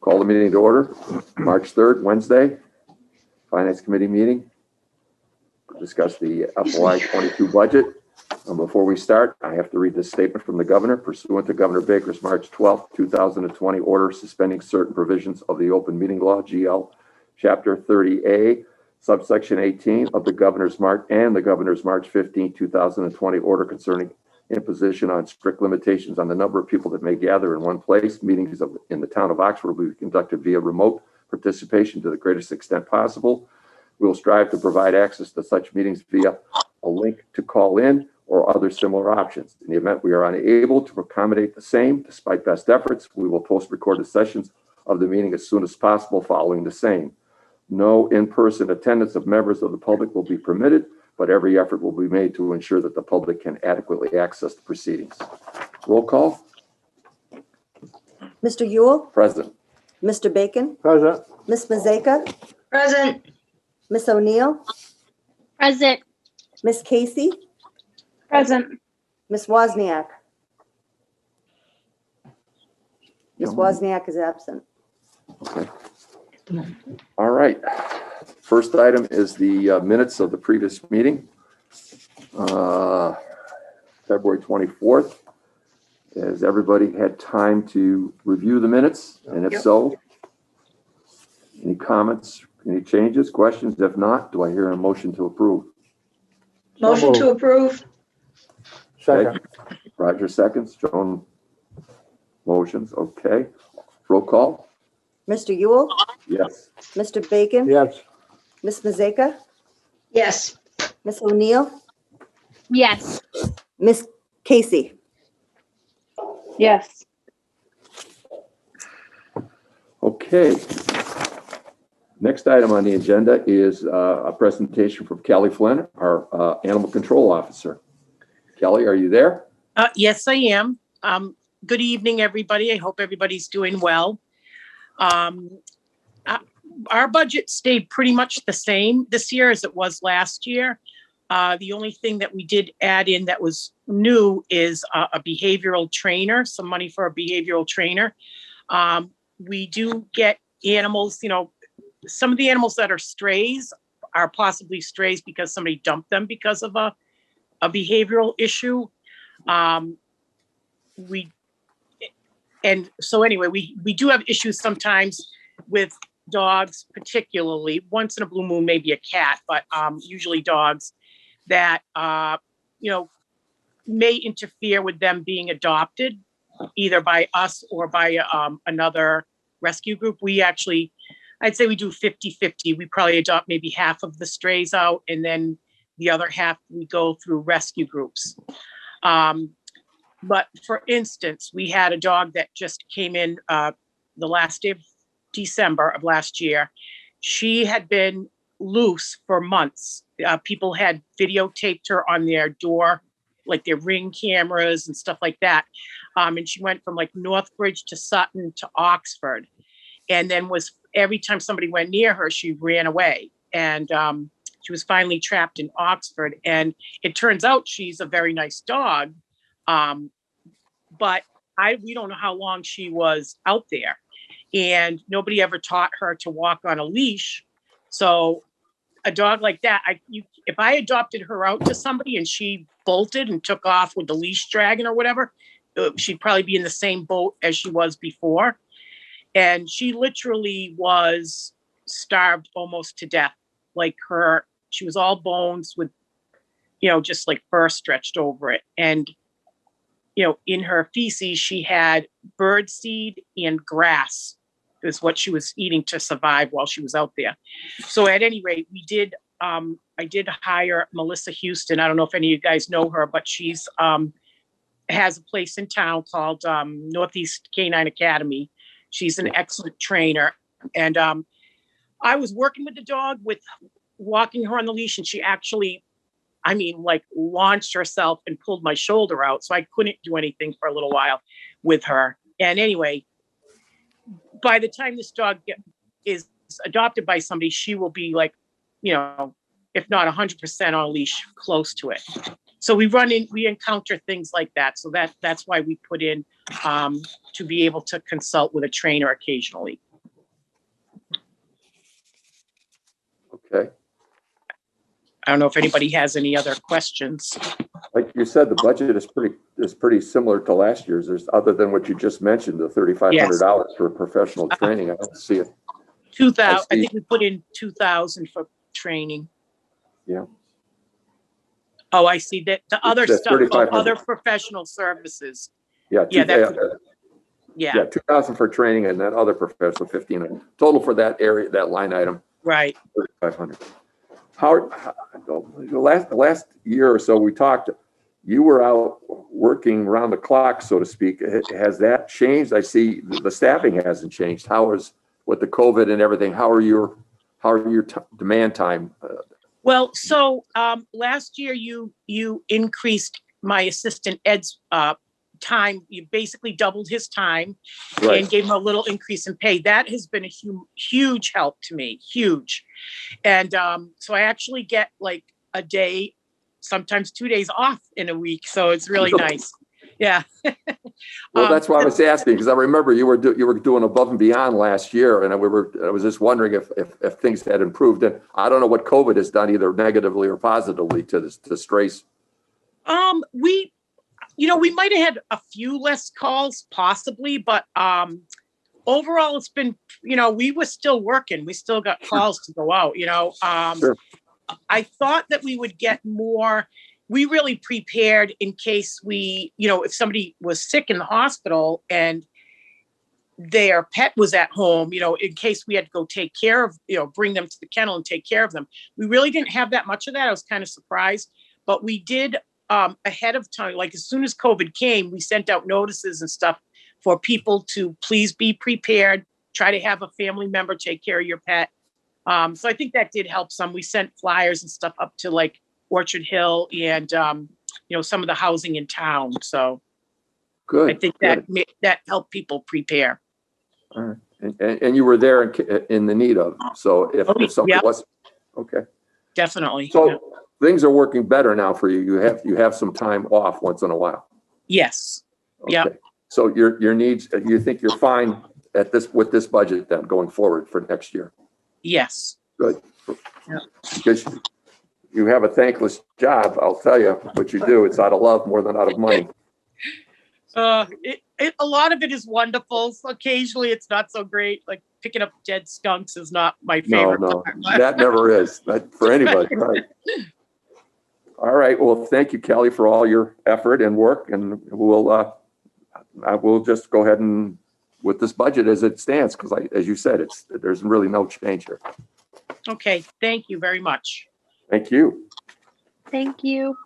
Call the meeting to order. March 3rd, Wednesday, Finance Committee meeting. Discuss the FY22 budget. Before we start, I have to read this statement from the governor. Pursuant to Governor Baker's March 12th, 2020 order suspending certain provisions of the Open Meeting Law, GL, Chapter 30A, subsection 18 of the Governor's March 15, 2020 order concerning imposition on strict limitations on the number of people that may gather in one place. Meetings in the town of Oxford will be conducted via remote participation to the greatest extent possible. We will strive to provide access to such meetings via a link to call in or other similar options. In the event we are unable to accommodate the same, despite best efforts, we will post recorded sessions of the meeting as soon as possible following the same. No in-person attendance of members of the public will be permitted, but every effort will be made to ensure that the public can adequately access the proceedings. Roll call. Mr. Ewell? Present. Mr. Bacon? Present. Ms. Mazeka? Present. Ms. O'Neill? Present. Ms. Casey? Present. Ms. Wozniak? Ms. Wozniak is absent. Okay. All right. First item is the minutes of the previous meeting, February 24th. Has everybody had time to review the minutes? And if so, any comments, any changes, questions? If not, do I hear a motion to approve? Motion to approve. Second. Roger seconds. Joan motions. Okay. Roll call. Mr. Ewell? Yes. Mr. Bacon? Yes. Ms. Mazeka? Yes. Ms. O'Neill? Yes. Ms. Casey? Yes. Okay. Next item on the agenda is a presentation from Kelly Flynn, our Animal Control Officer. Kelly, are you there? Yes, I am. Good evening, everybody. I hope everybody's doing well. Our budget stayed pretty much the same this year as it was last year. The only thing that we did add in that was new is a behavioral trainer, some money for a behavioral trainer. We do get animals, some of the animals that are strays are possibly strays because somebody dumped them because of a behavioral issue. We do have issues sometimes with dogs, particularly once in a blue moon, maybe a cat, but usually dogs that, may interfere with them being adopted either by us or by another rescue group. I'd say we do 50-50. We probably adopt maybe half of the strays out, and then the other half we go through rescue groups. But for instance, we had a dog that just came in the last day of December of last year. She had been loose for months. People had videotaped her on their door, like their Ring cameras and stuff like that. And she went from like Northbridge to Sutton to Oxford. And then every time somebody went near her, she ran away. And she was finally trapped in Oxford. And it turns out she's a very nice dog. But we don't know how long she was out there. And nobody ever taught her to walk on a leash. So a dog like that, if I adopted her out to somebody and she bolted and took off with the leash dragging or whatever, she'd probably be in the same boat as she was before. And she literally was starved almost to death. Like she was all bones with, just like fur stretched over it. And, in her feces, she had bird seed and grass is what she was eating to survive while she was out there. So at any rate, I did hire Melissa Houston. I don't know if any of you guys know her, but she's has a place in town called Northeast Canine Academy. She's an excellent trainer. And I was working with the dog with walking her on the leash, and she actually, launched herself and pulled my shoulder out. So I couldn't do anything for a little while with her. And anyway, by the time this dog is adopted by somebody, she will be like, if not 100% on a leash, close to it. So we encounter things like that. So that's why we put in to be able to consult with a trainer occasionally. Okay. I don't know if anybody has any other questions. Like you said, the budget is pretty similar to last year's. There's, other than what you just mentioned, the $3,500 for professional training. I don't see it. 2,000. I think we put in 2,000 for training. Yeah. Oh, I see that the other says stuff, 3,500. other professional services. Yeah. Yeah, that Yeah, 2,000 for training and then other professional 15. Total for that area, that line item, right. 3,500. How the last year or so we talked, you were out working around the clock, so to speak. Has that changed? I see the staffing hasn't changed. How is, with the COVID and everything, how are your demand time? Well, so last year you increased my assistant Ed's time. You basically doubled his time Right. and gave him a little increase in pay. That has been a huge help to me, huge. And so I actually get like a day, sometimes 2 days off in a week. So it's really nice. Yeah. Well, that's why I was asking, because I remember you were doing above and beyond last year, and I was just wondering if things had improved. And I don't know what COVID has done, either negatively or positively, to Strace. We might have had a few less calls, possibly, but overall, it's been, we were still working. We still got calls to go out. Sure. I thought that we would get more. We really prepared in case if somebody was sick in the hospital and their pet was at home, in case we had to go take care of, bring them to the kennel and take care of them. We really didn't have that much of that. I was kind of surprised, but we did ahead of time. Like as soon as COVID came, we sent out notices and stuff for people to please be prepared, try to have a family member take care of your pet. So I think that did help some. We sent flyers and stuff up to like Orchard Hill and, some of the housing in town. So Good. I think that helped people prepare. All right. And you were there in the need of, so if something was, okay. Definitely. So things are working better now for you. You have some time off once in a while. Yes. Okay. Yeah. So your needs, you think you're fine with this budget then going forward for next year? Yes. Good. Yeah. Because you have a thankless job, I'll tell you what you do. It's out of love more than out of money. A lot of it is wonderful. So occasionally it's not so great. Like picking up dead skunks is not my favorite. No, part. that never is. Not for anybody. Right. All right. Well, thank you, Kelly, for all your effort and work. And I will just go ahead and with this budget as it stands, because as you said, there's really no change here. Okay. Thank you very much. Thank you. Thank you.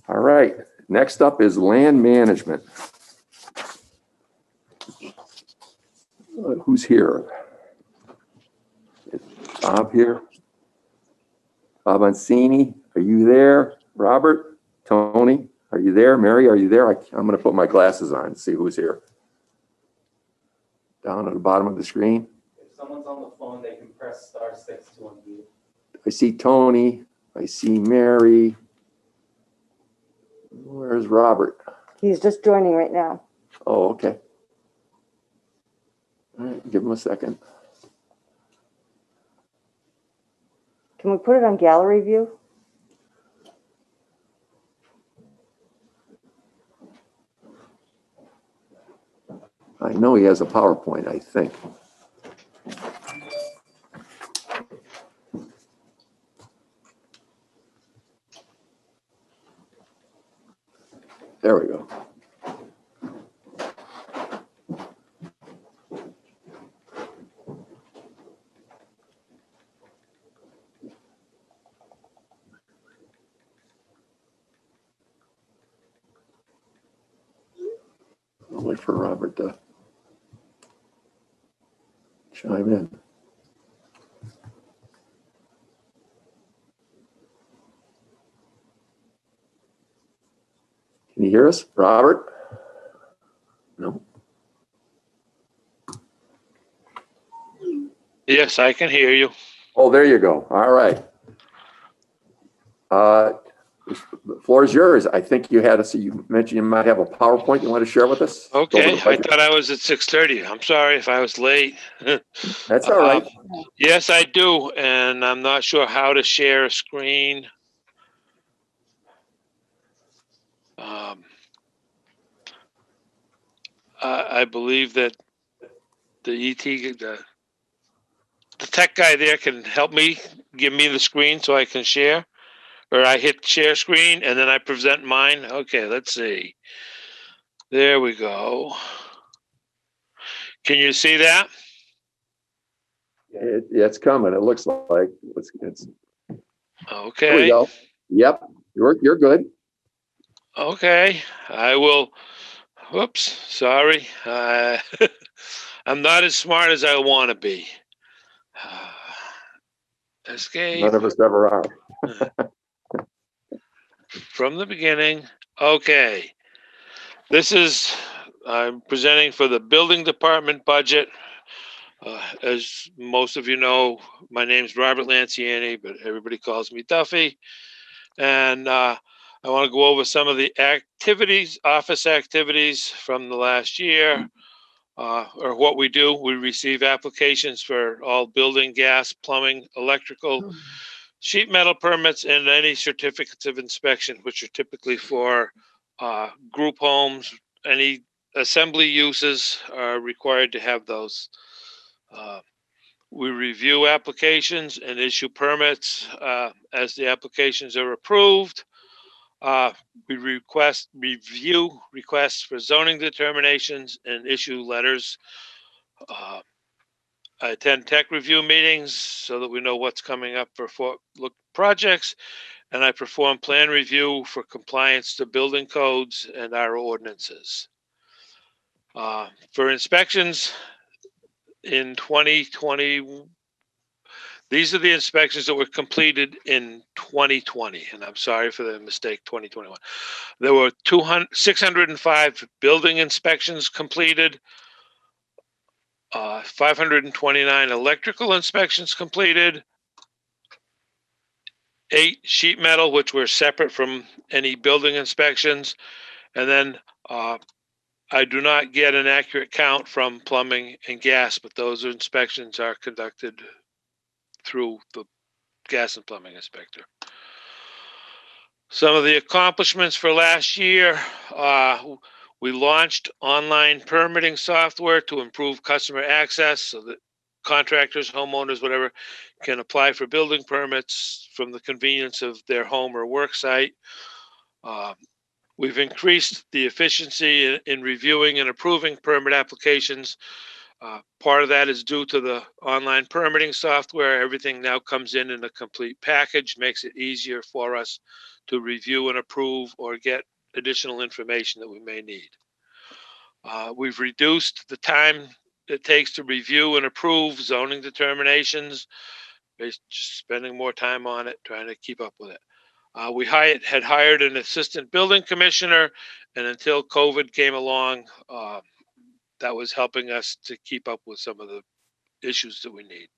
All right. Next up is land management. Who's here? Is Bob here? Bob Oncini, are you there? Robert? Tony, are you there? Mary, are you there? I'm going to put my glasses on and see who's here. Down at the bottom of the screen. If someone's on the phone, they can press *6 to unmute. I see Tony. I see Mary. Where's Robert? He's just joining right now. Oh, okay. All right, give him a second. Can we put it on gallery view? I know he has a PowerPoint, I think. There we go. I'll wait for Robert to chime in. Can you hear us, Robert? No. Yes, I can hear you. Oh, there you go. All right. The floor is yours. I think you you mentioned you might have a PowerPoint you want to share with us. Go over Okay, the I budget. thought I was at 6:30. I'm sorry if I was late. That's all right. Yes, I do, and I'm not sure how to share a screen. I believe that the tech guy there can help me, give me the screen so I can share, or I hit share screen and then I present mine. Okay, let's see. There we go. Can you see that? It's coming. It looks like it's there we Okay. go. Yep, you're good. Okay, I will. Whoops, sorry. I'm not as smart as I want to be. Escape None of us ever are. from the beginning. Okay, I'm presenting for the building department budget. As most of you know, my name's Robert Lanciani, but everybody calls me Duffy. And I want to go over some of the office activities from the last year, or what we do. We receive applications for all building, gas, plumbing, electrical, sheet metal permits, and any certificates of inspection, which are typically for group homes. Any assembly uses are required to have those. We review applications and issue permits as the applications are approved. We review requests for zoning determinations and issue letters. I attend tech review meetings so that we know what's coming up for projects, and I perform plan review for compliance to building codes and our ordinances. For inspections in 2020, these are the inspections that were completed in 2020, and I'm sorry for the mistake, 2021. There were 605 building inspections completed, 529 electrical inspections completed, 8 sheet metal, which were separate from any building inspections, and then I do not get an accurate count from plumbing and gas, but those inspections are conducted through the gas and plumbing inspector. Some of the accomplishments for last year, we launched online permitting software to improve customer access so that contractors, homeowners, whatever, can apply for building permits from the convenience of their home or work site. We've increased the efficiency in reviewing and approving permit applications. Part of that is due to the online permitting software. Everything now comes in a complete package, makes it easier for us to review and approve or get additional information that we may need. We've reduced the time it takes to review and approve zoning determinations, just spending more time on it, trying to keep up with it. We had hired an assistant building commissioner, and until COVID came along, that was helping us to keep up with some of the issues that we need.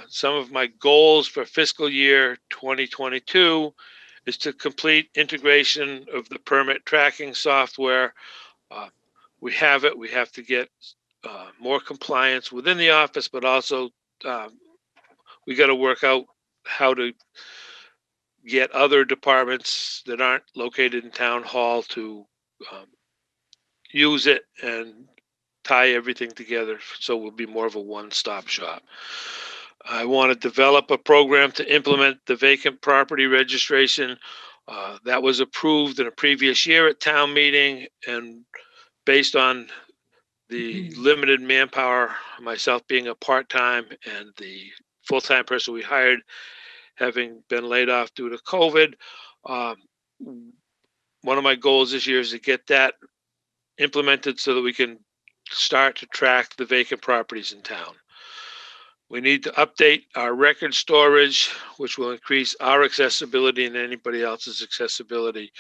Some of my goals for fiscal year 2022 is to complete integration of the permit tracking software. We have it. We have to get more compliance within the office, but also we got to work out how to get other departments that aren't located in town hall to use it and tie everything together so we'll be more of a one-stop shop. I want to develop a program to implement the vacant property registration. That was approved in a previous year at town meeting, and based on the limited manpower, myself being a part-time and the full-time person we hired having been laid off due to COVID, one of my goals this year is to get that implemented so that we can start to track the vacant properties in town. We need to update our record storage, which will increase our accessibility and anybody else's accessibility.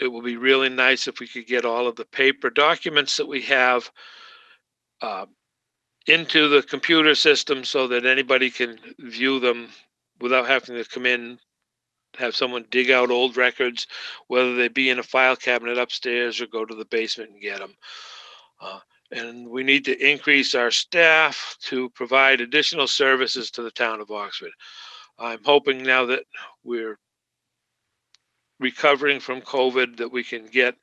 It will be really nice if we could get all of the paper documents that we have into the computer system so that anybody can view them without having to come in, have someone dig out old records, whether they be in a file cabinet upstairs or go to the basement and get them. And we need to increase our staff to provide additional services to the town of Oxford. I'm hoping now that we're recovering from COVID that we can get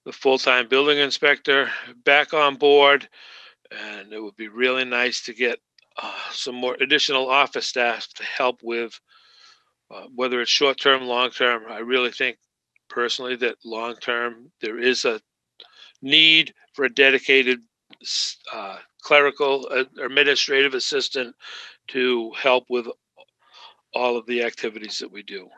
the full-time building inspector back on board. And it would be really nice to get some more additional office staff to help with whether it's short-term, long-term. I really think personally that long-term there is a need for a dedicated clerical administrative assistant to help with all of the activities that we do.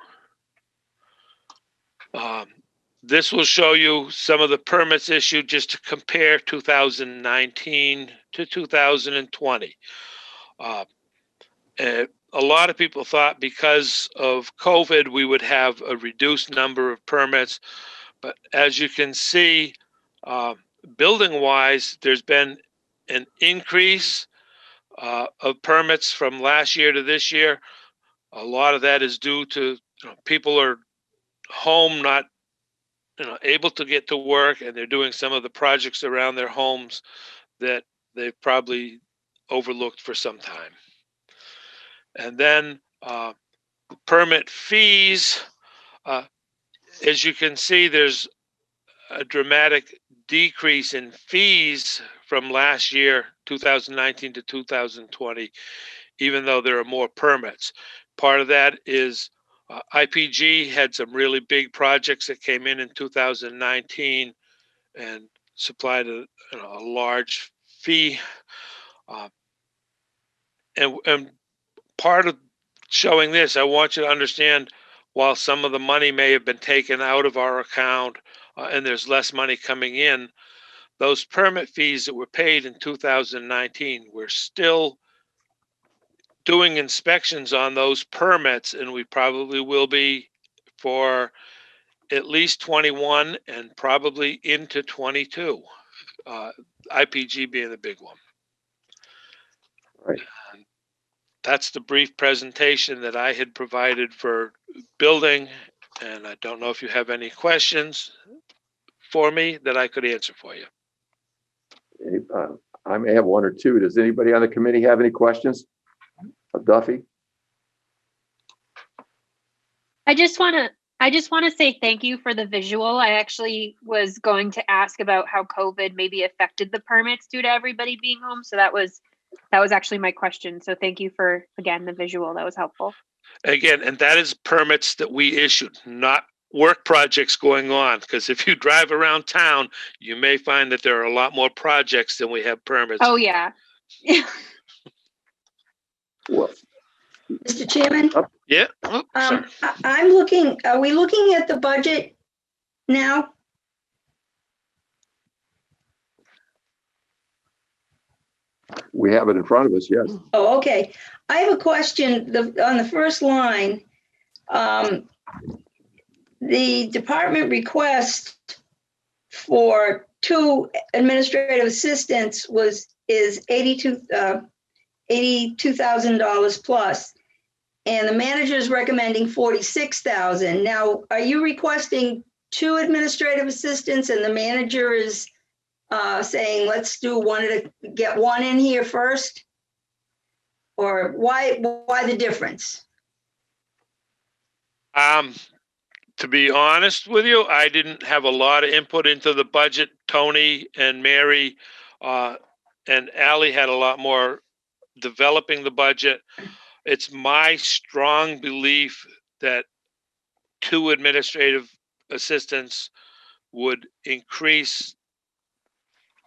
This will show you some of the permits issued just to compare 2019 to 2020. A lot of people thought because of COVID, we would have a reduced number of permits. But as you can see, building wise, there's been an increase of permits from last year to this year. A lot of that is due to people are home, not able to get to work, and they're doing some of the projects around their homes that they've probably overlooked for some time. And then permit fees, as you can see, there's a dramatic decrease in fees from last year, 2019 to 2020, even though there are more permits. Part of that is IPG had some really big projects that came in 2019 and supplied a large fee. And part of showing this, I want you to understand, while some of the money may have been taken out of our account and there's less money coming in, those permit fees that were paid in 2019, we're still doing inspections on those permits, and we probably will be for at least 21 and probably into 22, IPG being the big one. Right. And that's the brief presentation that I had provided for building, and I don't know if you have any questions for me that I could answer for you. I may have one or two. Does anybody on the committee have any questions of Duffy? I just want to say thank you for the visual. I actually was going to ask about how COVID maybe affected the permits due to everybody being home. So that was actually my question. So thank you for, again, the visual. That was helpful. Again, and that is permits that we issued, not work projects going on. Because if you drive around town, you may find that there are a lot more projects than we have permits. Oh, yeah. Well, Mr. Chairman, Yeah. Oh, sorry. I'm looking, are we looking at the budget now? we have it in front of us, yes. Oh, okay. I have a question on the first line. The department request for 2 administrative assistants is $82,000 plus, and the manager is recommending $46,000. Now, are you requesting 2 administrative assistants, and the manager is saying let's do get one in here first? Or why the difference? To be honest with you, I didn't have a lot of input into the budget. Tony and Mary and Allie had a lot more developing the budget. It's my strong belief that 2 administrative assistants would increase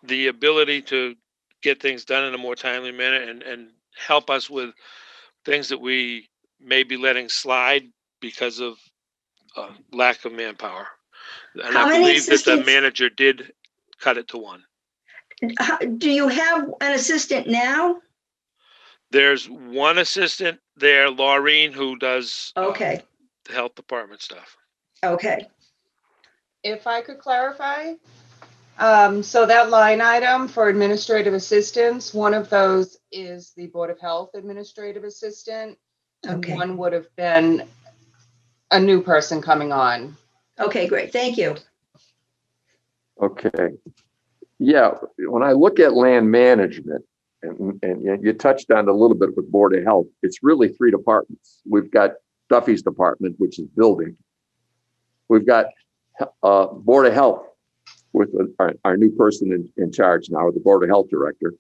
the ability to get things done in a more timely manner and help us with things that we may be letting slide because of lack of manpower. And How I many believe that the assistants- manager did cut it to 1. Do you have an assistant now? There's 1 assistant there, Laureen, who does Okay, the health department stuff. okay. If I could clarify, so that line item for administrative assistants, one of those is the Board of Health administrative assistant. Okay. One would have been a new person coming on. Okay, great. Thank you. Okay. Yeah, when I look at land management, and you touched on it a little bit with Board of Health, it's really three departments. We've got Duffy's department, which is building. We've got Board of Health with our new person in charge now, the Board of Health Director,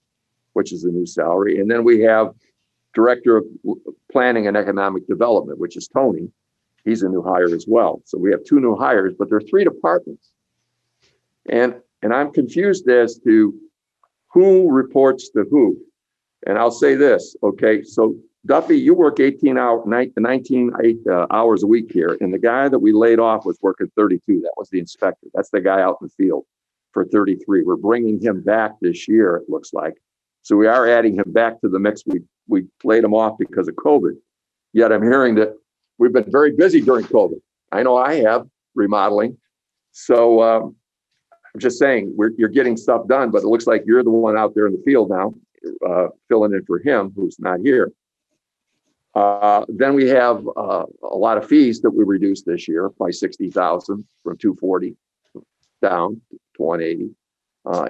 which is a new salary. And then we have Director of Planning and Economic Development, which is Tony. He's a new hire as well. So we have two new hires, but there are three departments. And I'm confused as to who reports to who. And I'll say this, okay? So Duffy, you work 19 hours a week here. And the guy that we laid off was working 32. That was the inspector. That's the guy out in the field for 33. We're bringing him back this year, it looks like. So we are adding him back to the mix. We laid him off because of COVID. Yet I'm hearing that we've been very busy during COVID. I know I have, remodeling. So I'm just saying, you're getting stuff done, but it looks like you're the one out there in the field now, filling in for him, who's not here. Then we have a lot of fees that we reduced this year by 60,000 from 240 down to 180.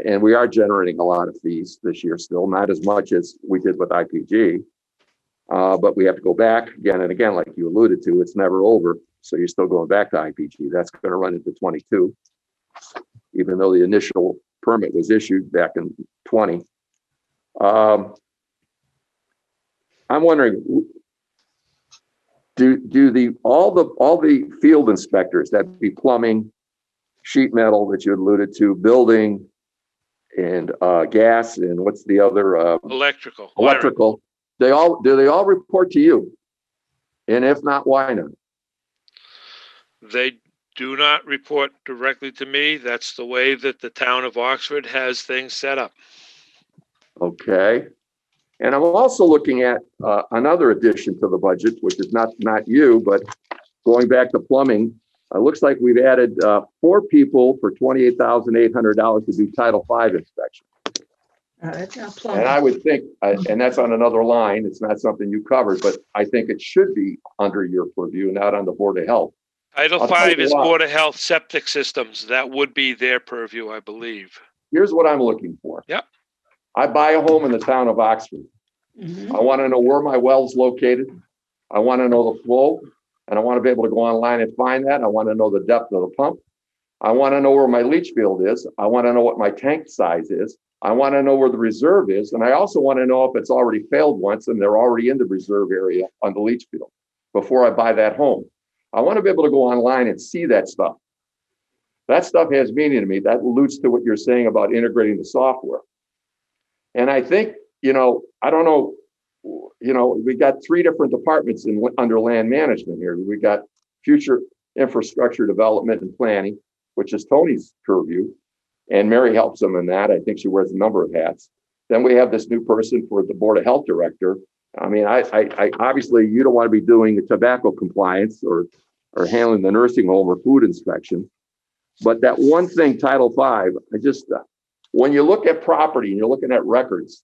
And we are generating a lot of fees this year still, not as much as we did with IPG. But we have to go back again and again, like you alluded to, it's never over. So you're still going back to IPG. That's going to run into 22, even though the initial permit was issued back in 20. I'm wondering, do all the field inspectors, that be plumbing, sheet metal that you alluded to, building, and gas, and what's the other? Electrical. Electrical. Do they all report to you? And if not, why not? They do not report directly to me. That's the way that the town of Oxford has things set up. Okay. And I'm also looking at another addition to the budget, which is not you, but going back to plumbing. It looks like we've added 4 people for $28,800 to do Title V inspection. That's not And plumbing. I would think, and that's on another line, it's not something you covered, but I think it should be under your purview, not on the Board of Health. Title I'll tell V you is what. Board of Health septic systems. That would be their purview, I believe. Here's what I'm looking for. Yep. I buy a home in the town of Oxford. Mhm. I want to know where my well's located. I want to know the flow, and I want to be able to go online and find that. I want to know the depth of the pump. I want to know where my leach field is. I want to know what my tank size is. I want to know where the reserve is. And I also want to know if it's already failed once and they're already in the reserve area on the leach field before I buy that home. I want to be able to go online and see that stuff. That stuff has meaning to me. That alludes to what you're saying about integrating the software. And I think, I don't know, we got 3 different departments under land management here. We got future infrastructure development and planning, which is Tony's purview. And Mary helps him in that. I think she wears a number of hats. Then we have this new person for the Board of Health Director. I mean, I obviously you don't want to be doing tobacco compliance or handling the nursing home or food inspection. But that one thing, Title V, when you look at property and you're looking at records,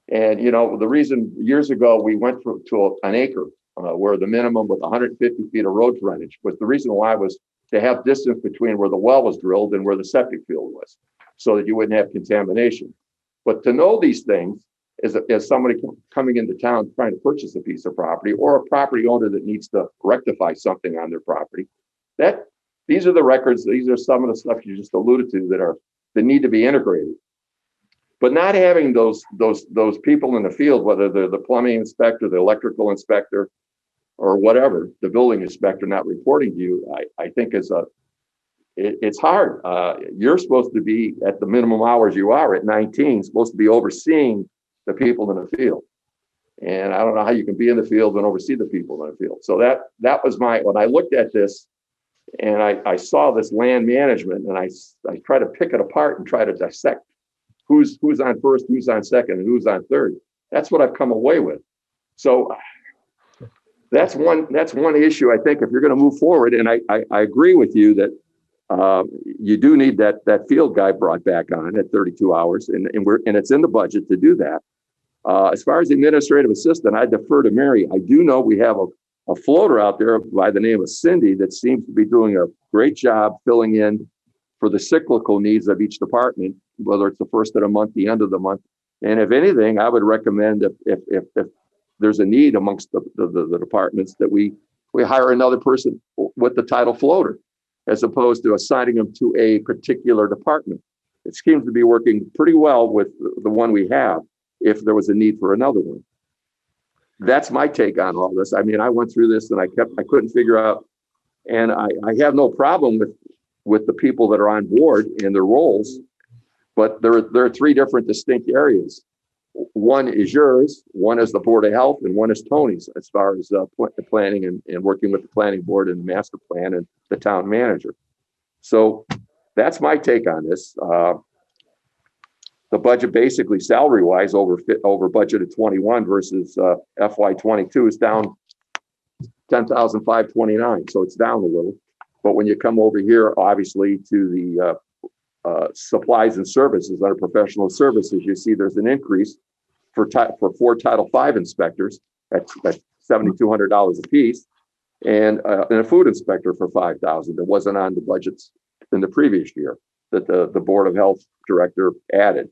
and the reason years ago we went to an acre where the minimum with 150 feet of road frontage was the reason why was to have distance between where the well was drilled and where the septic field was, so that you wouldn't have contamination. But to know these things as somebody coming into town trying to purchase a piece of property, or a property owner that needs to rectify something on their property, these are the records. These are some of the stuff you just alluded to that need to be integrated. But not having those people in the field, whether they're the plumbing inspector, the electrical inspector, or whatever, the building inspector not reporting to you, I think it's hard. You're supposed to be at the minimum hours you are at 19, supposed to be overseeing the people in the field. And I don't know how you can be in the field and oversee the people in the field. So that was when I looked at this and I saw this land management, and I try to pick it apart and try to dissect who's on first, who's on second, and who's on third. That's what I've come away with. So that's one issue. I think if you're going to move forward, and I agree with you that you do need that field guy brought back on at 32 hours, and it's in the budget to do that. As far as the administrative assistant, I defer to Mary. I do know we have a floater out there by the name of Cindy that seems to be doing a great job filling in for the cyclical needs of each department, whether it's the first of the month, the end of the month. And if anything, I would recommend if there's a need amongst the departments that we hire another person with the title floater, as opposed to assigning them to a particular department. It seems to be working pretty well with the one we have if there was a need for another one. That's my take on all this. I mean, I went through this and I couldn't figure out, and I have no problem with the people that are on board and their roles, but there are three different distinct areas. One is yours, one is the Board of Health, and one is Tony's as far as planning and working with the planning board and the master plan and the town manager. So that's my take on this. The budget basically salary wise over budget at 21 versus FY22 is down 10,529. So it's down a little. But when you come over here, obviously to the supplies and services under professional services, you see there's an increase for 4 Title V inspectors at $7,200 a piece, and a food inspector for $5,000 that wasn't on the budgets in the previous year that the Board of Health director added.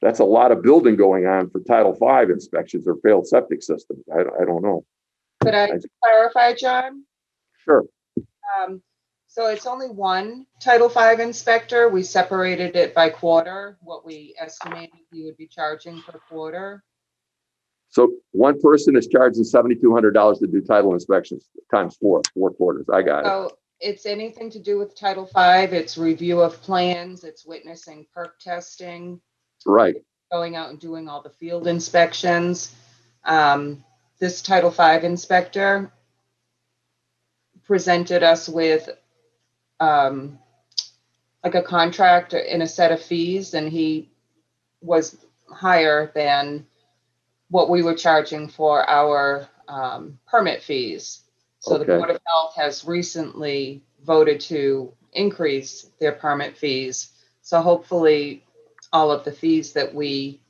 That's a lot of building going on for Title V inspections or failed septic systems. I don't know. Could I clarify, John? Sure. So it's only one Title V inspector. We separated it by quarter, what we estimated he would be charging per quarter. So one person is charging $7,200 to do title inspections times four quarters. I got it. So it's anything to do with Title V. It's review of plans. It's witnessing perk testing. Right. Going out and doing all the field inspections. This Title V inspector presented us with like a contract and a set of fees, and he was higher than what we were charging for our permit fees. So Okay. The Board of Health has recently voted to increase their permit fees. So hopefully all of the fees that we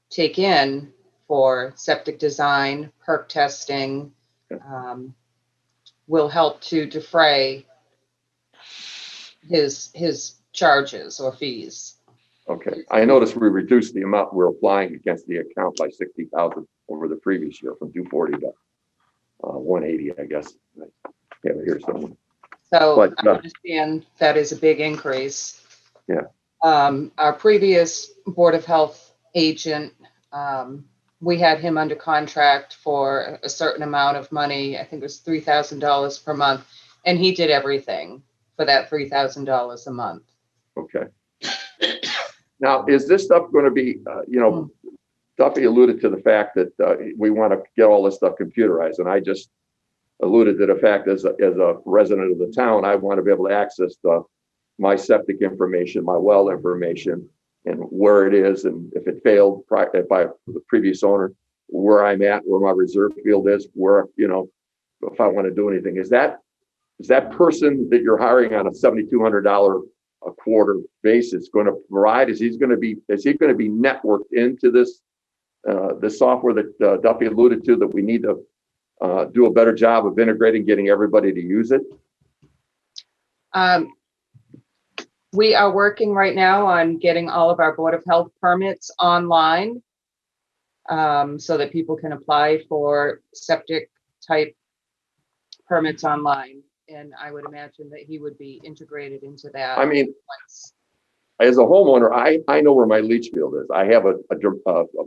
take in for septic design, perk testing, will help to defray his charges or fees. Okay. I noticed we reduced the amount we're applying against the account by 60,000 over the previous year from 240 to 180, I guess. I have it here somewhere. So But, I understand that is a big increase. Yeah. Our previous Board of Health agent, we had him under contract for a certain amount of money. I think it was $3,000 per month. And he did everything for that $3,000 a month. Okay. Now, is this stuff going to be, Duffy alluded to the fact that we want to get all this stuff computerized. And I just alluded to the fact as a resident of the town, I want to be able to access my septic information, my well information, and where it is. And if it failed by the previous owner, where I'm at, where my reserve field is, where, if I want to do anything. Is that person that you're hiring on a $7,200 a quarter basis going to provide? Is he going to be networked into this software that Duffy alluded to, that we need to do a better job of integrating, getting everybody to use it? We are working right now on getting all of our Board of Health permits online, so that people can apply for septic type permits online. And I would imagine that he would be integrated into that. I mean, as a homeowner, I know where my leach field is. I have a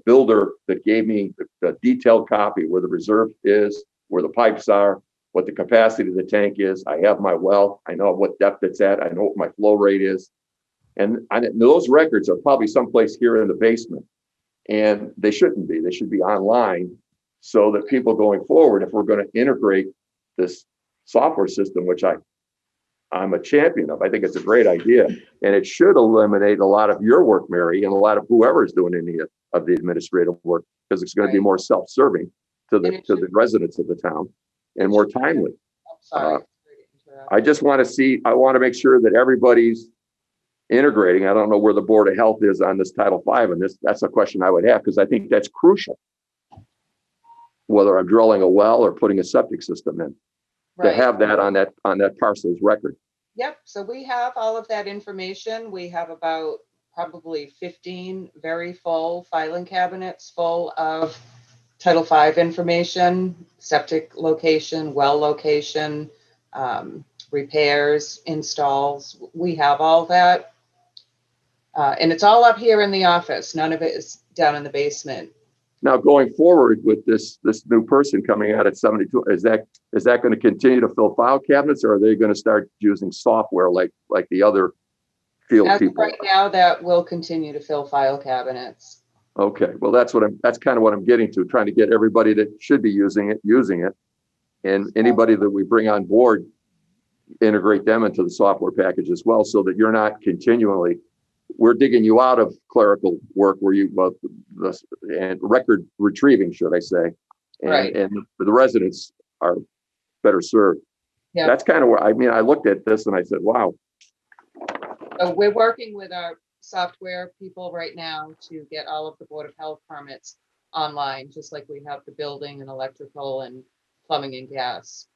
builder that gave me the detailed copy where the reserve is, where the pipes are, what the capacity of the tank is. I have my well. I know what depth it's at. I know what my flow rate is. And those records are probably someplace here in the basement. And they shouldn't be. They should be online so that people going forward, if we're going to integrate this software system, which I'm a champion of. I think it's a great idea, and it should eliminate a lot of your work, Mary, and a lot of whoever is doing any of the administrative work, because it's going to be more self-serving to the residents of the town and more timely. I just want to make sure that everybody's integrating. I don't know where the Board of Health is on this Title V, and that's a question I would have, because I think that's crucial. whether I'm drilling a well or putting a septic system in, to Right. have that on that parcel's record. Yep, so we have all of that information. We have about probably 15 very full filing cabinets full of Title V information, septic location, well location, repairs, installs. We have all that. And it's all up here in the office. None of it is down in the basement. Now, going forward with this new person coming out at 72, is that going to continue to fill file cabinets, or are they going to start using software like the other field As of people? right now, that will continue to fill file cabinets. Okay, well, that's kind of what I'm getting to, trying to get everybody that should be using it, and anybody that we bring on board, integrate them into the software package as well, so that you're not continually, we're digging you out of clerical work where and record retrieving, should I say, Right. and the residents are better served. Yeah. That's kind of where, I looked at this and I said, wow. So we're working with our software people right now to get all of the Board of Health permits online, just like we have the building and electrical and plumbing and gas.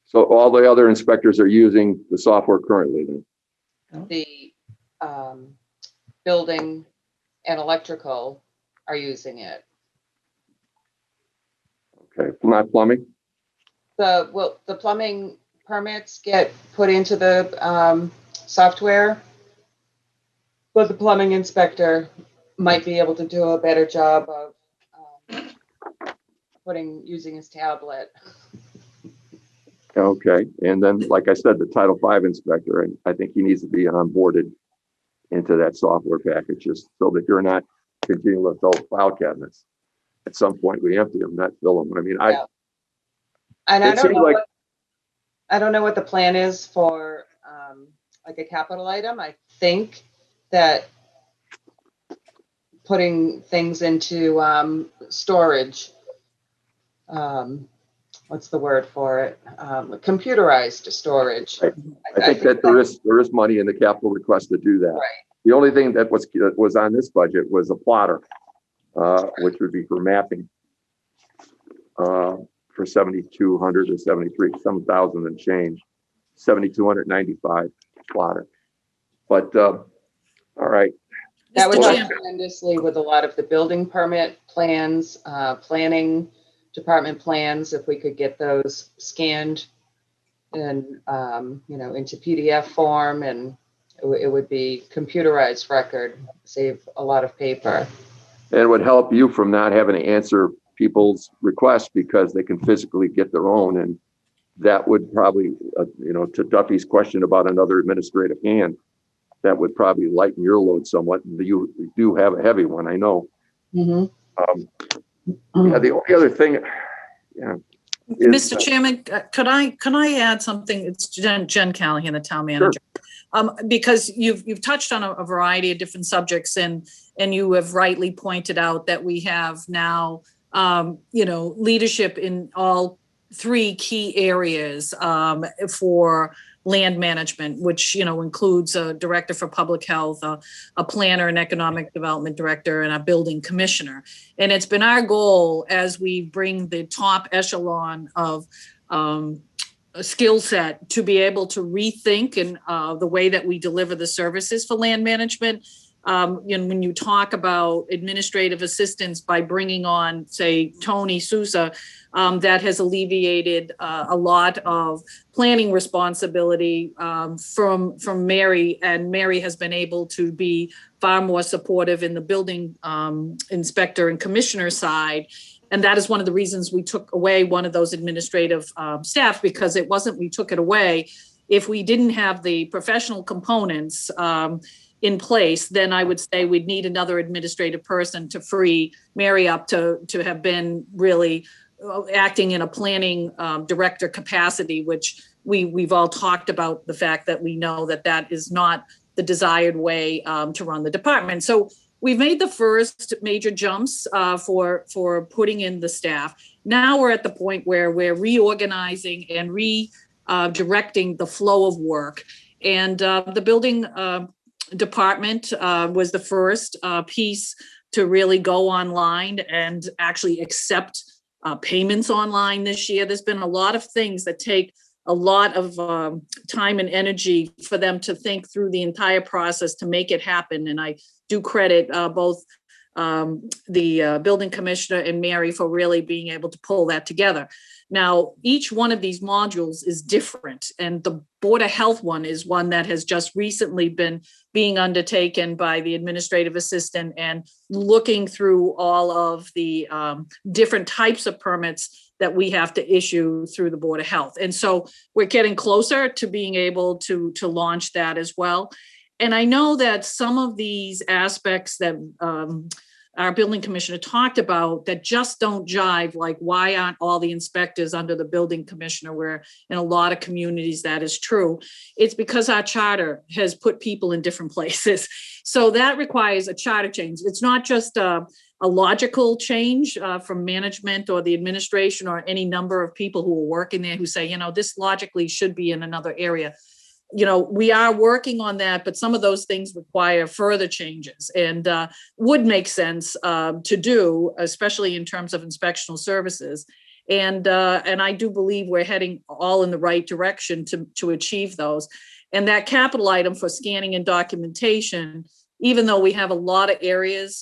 So all the other inspectors are using the software currently then? The building and electrical are using it. Okay, not plumbing? The plumbing permits get put into the software, but the plumbing inspector might be able to do a better job of using his tablet. Okay, and then, like I said, the Title V inspector, and I think he needs to be onboarded into that software package, just so that you're not continuing to fill file cabinets. At some point, we empty them, not fill them. Yeah. And I it don't seems know like- I don't know what the plan is for like a capital item. I think that putting things into storage, what's the word for it? Computerized storage. Right. I think that there is money in the capital request to do that. Right. The only thing that was on this budget was a plotter, which would be for mapping, for 7,200 or 73, some thousand and change, 7,295 plotter. But all right. That would Mr. help Chairman. tremendously with a lot of the building permit plans, planning department plans, if we could get those scanned and, into PDF form, and it would be computerized record, save a lot of paper. And it would help you from not having to answer people's requests because they can physically get their own. And that would probably, to Duffy's question about another administrative hand, that would probably lighten your load somewhat. You do have a heavy one, I know. Mm-hmm. The only other thing, Mr. Chairman, could I add something? It's Jen Callahan, the town manager. Sure. Because you've touched on a variety of different subjects, and you have rightly pointed out that we have now, leadership in all three key areas for land management, which, includes a director for public health, a planner, an economic development director, and a building commissioner. And it's been our goal, as we bring the top echelon of a skill set, to be able to rethink and the way that we deliver the services for land management. When you talk about administrative assistance, by bringing on, say, Tony Sousa, that has alleviated a lot of planning responsibility from Mary, and Mary has been able to be far more supportive in the building inspector and commissioner side. And that is one of the reasons we took away one of those administrative staff, because we took it away. If we didn't have the professional components in place, then I would say we'd need another administrative person to free Mary up to have been really acting in a planning director capacity, which we've all talked about the fact that we know that is not the desired way to run the department. So we've made the first major jumps for putting in the staff. Now we're at the point where we're reorganizing and redirecting the flow of work. And the building department was the first piece to really go online and actually accept payments online this year. There's been a lot of things that take a lot of time and energy for them to think through the entire process to make it happen. And I do credit both the building commissioner and Mary for really being able to pull that together. Now, each one of these modules is different, and the Board of Health one is one that has just recently been being undertaken by the administrative assistant and looking through all of the different types of permits that we have to issue through the Board of Health. And so we're getting closer to being able to launch that as well. And I know that some of these aspects that our building commissioner talked about that just don't jive, like why aren't all the inspectors under the building commissioner, where in a lot of communities that is true. It's because our charter has put people in different places. So that requires a charter change. It's not just a logical change from management or the administration or any number of people who are working there who say, this logically should be in another area. We are working on that, but some of those things require further changes and would make sense to do, especially in terms of inspectional services. And I do believe we're heading all in the right direction to achieve those. And that capital item for scanning and documentation, even though we have a lot of areas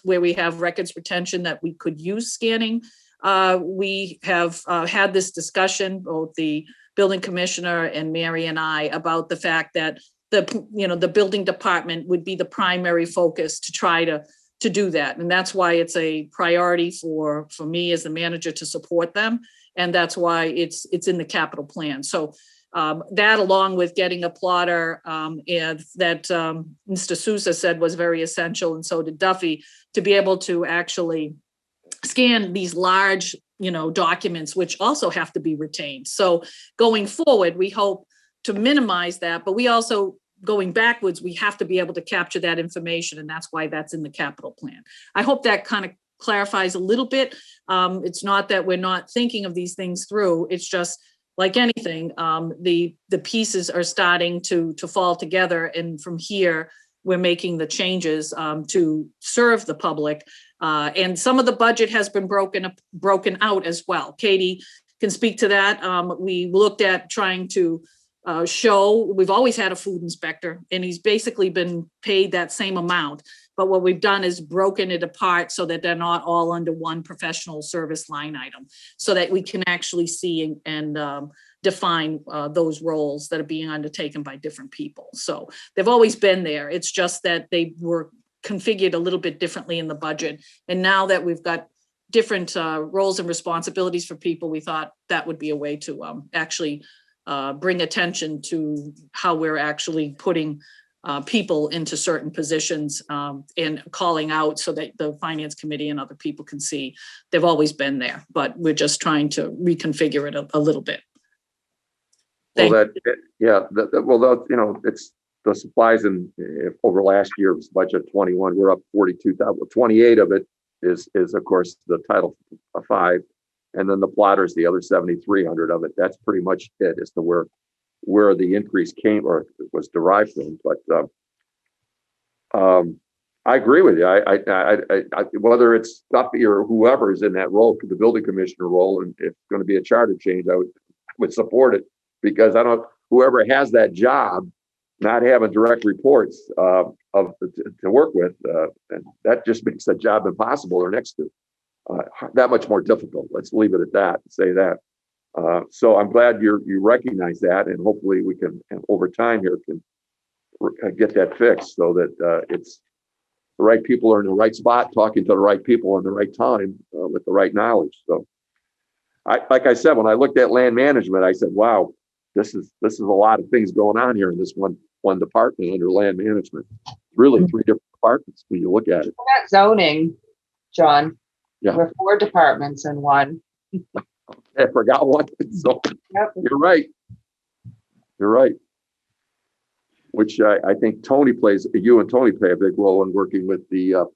where we have records retention that we could use scanning, we have had this discussion, both the building commissioner and Mary and I, about the fact that the building department would be the primary focus to try to do that. And that's why it's a priority for me as the manager to support them. And that's why it's in the capital plan. So that, along with getting a plotter and that Mr. Sousa said was very essential, and so did Duffy, to be able to actually scan these large documents, which also have to be retained. So going forward, we hope to minimize that, but we also, going backwards, we have to be able to capture that information, and that's why that's in the capital plan. I hope that kind of clarifies a little bit. It's not that we're not thinking of these things through. It's just like anything, the pieces are starting to fall together, and from here, we're making the changes to serve the public. And some of the budget has been broken out as well. Katie can speak to that. We looked at trying to show, we've always had a food inspector, and he's basically been paid that same amount. But what we've done is broken it apart so that they're not all under one professional service line item, so that we can actually see and define those roles that are being undertaken by different people. So they've always been there. It's just that they were configured a little bit differently in the budget. And now that we've got different roles and responsibilities for people, we thought that would be a way to actually bring attention to how we're actually putting people into certain positions and calling out so that the finance committee and other people can see they've always been there, but we're just trying to reconfigure it a little bit. It's the supplies over last year's budget 21, we're up 42,000. 28 of it is of course the Title V, and then the plotters, the other 7,300 of it. That's pretty much it as to where the increase came or was derived from. But I agree with you. I whether it's Duffy or whoever is in that role, the building commissioner role, and if it's going to be a charter change, I would support it, because whoever has that job, not having direct reports to work with, and that just makes that job impossible or next to that much more difficult. Let's leave it at that. Say that. So I'm glad you recognize that, and hopefully we can, over time here, can get that fixed so that it's the right people are in the right spot, talking to the right people in the right time with the right knowledge. So, like I said, when I looked at land management, I said, "Wow, this is a lot of things going on here in this one department under land management. Really, three different departments when you look at it." We're not zoning, John. Yeah. We're 4 departments in one. I forgot one. So Yep. You're right. Which I think you and Tony play a big role in working with the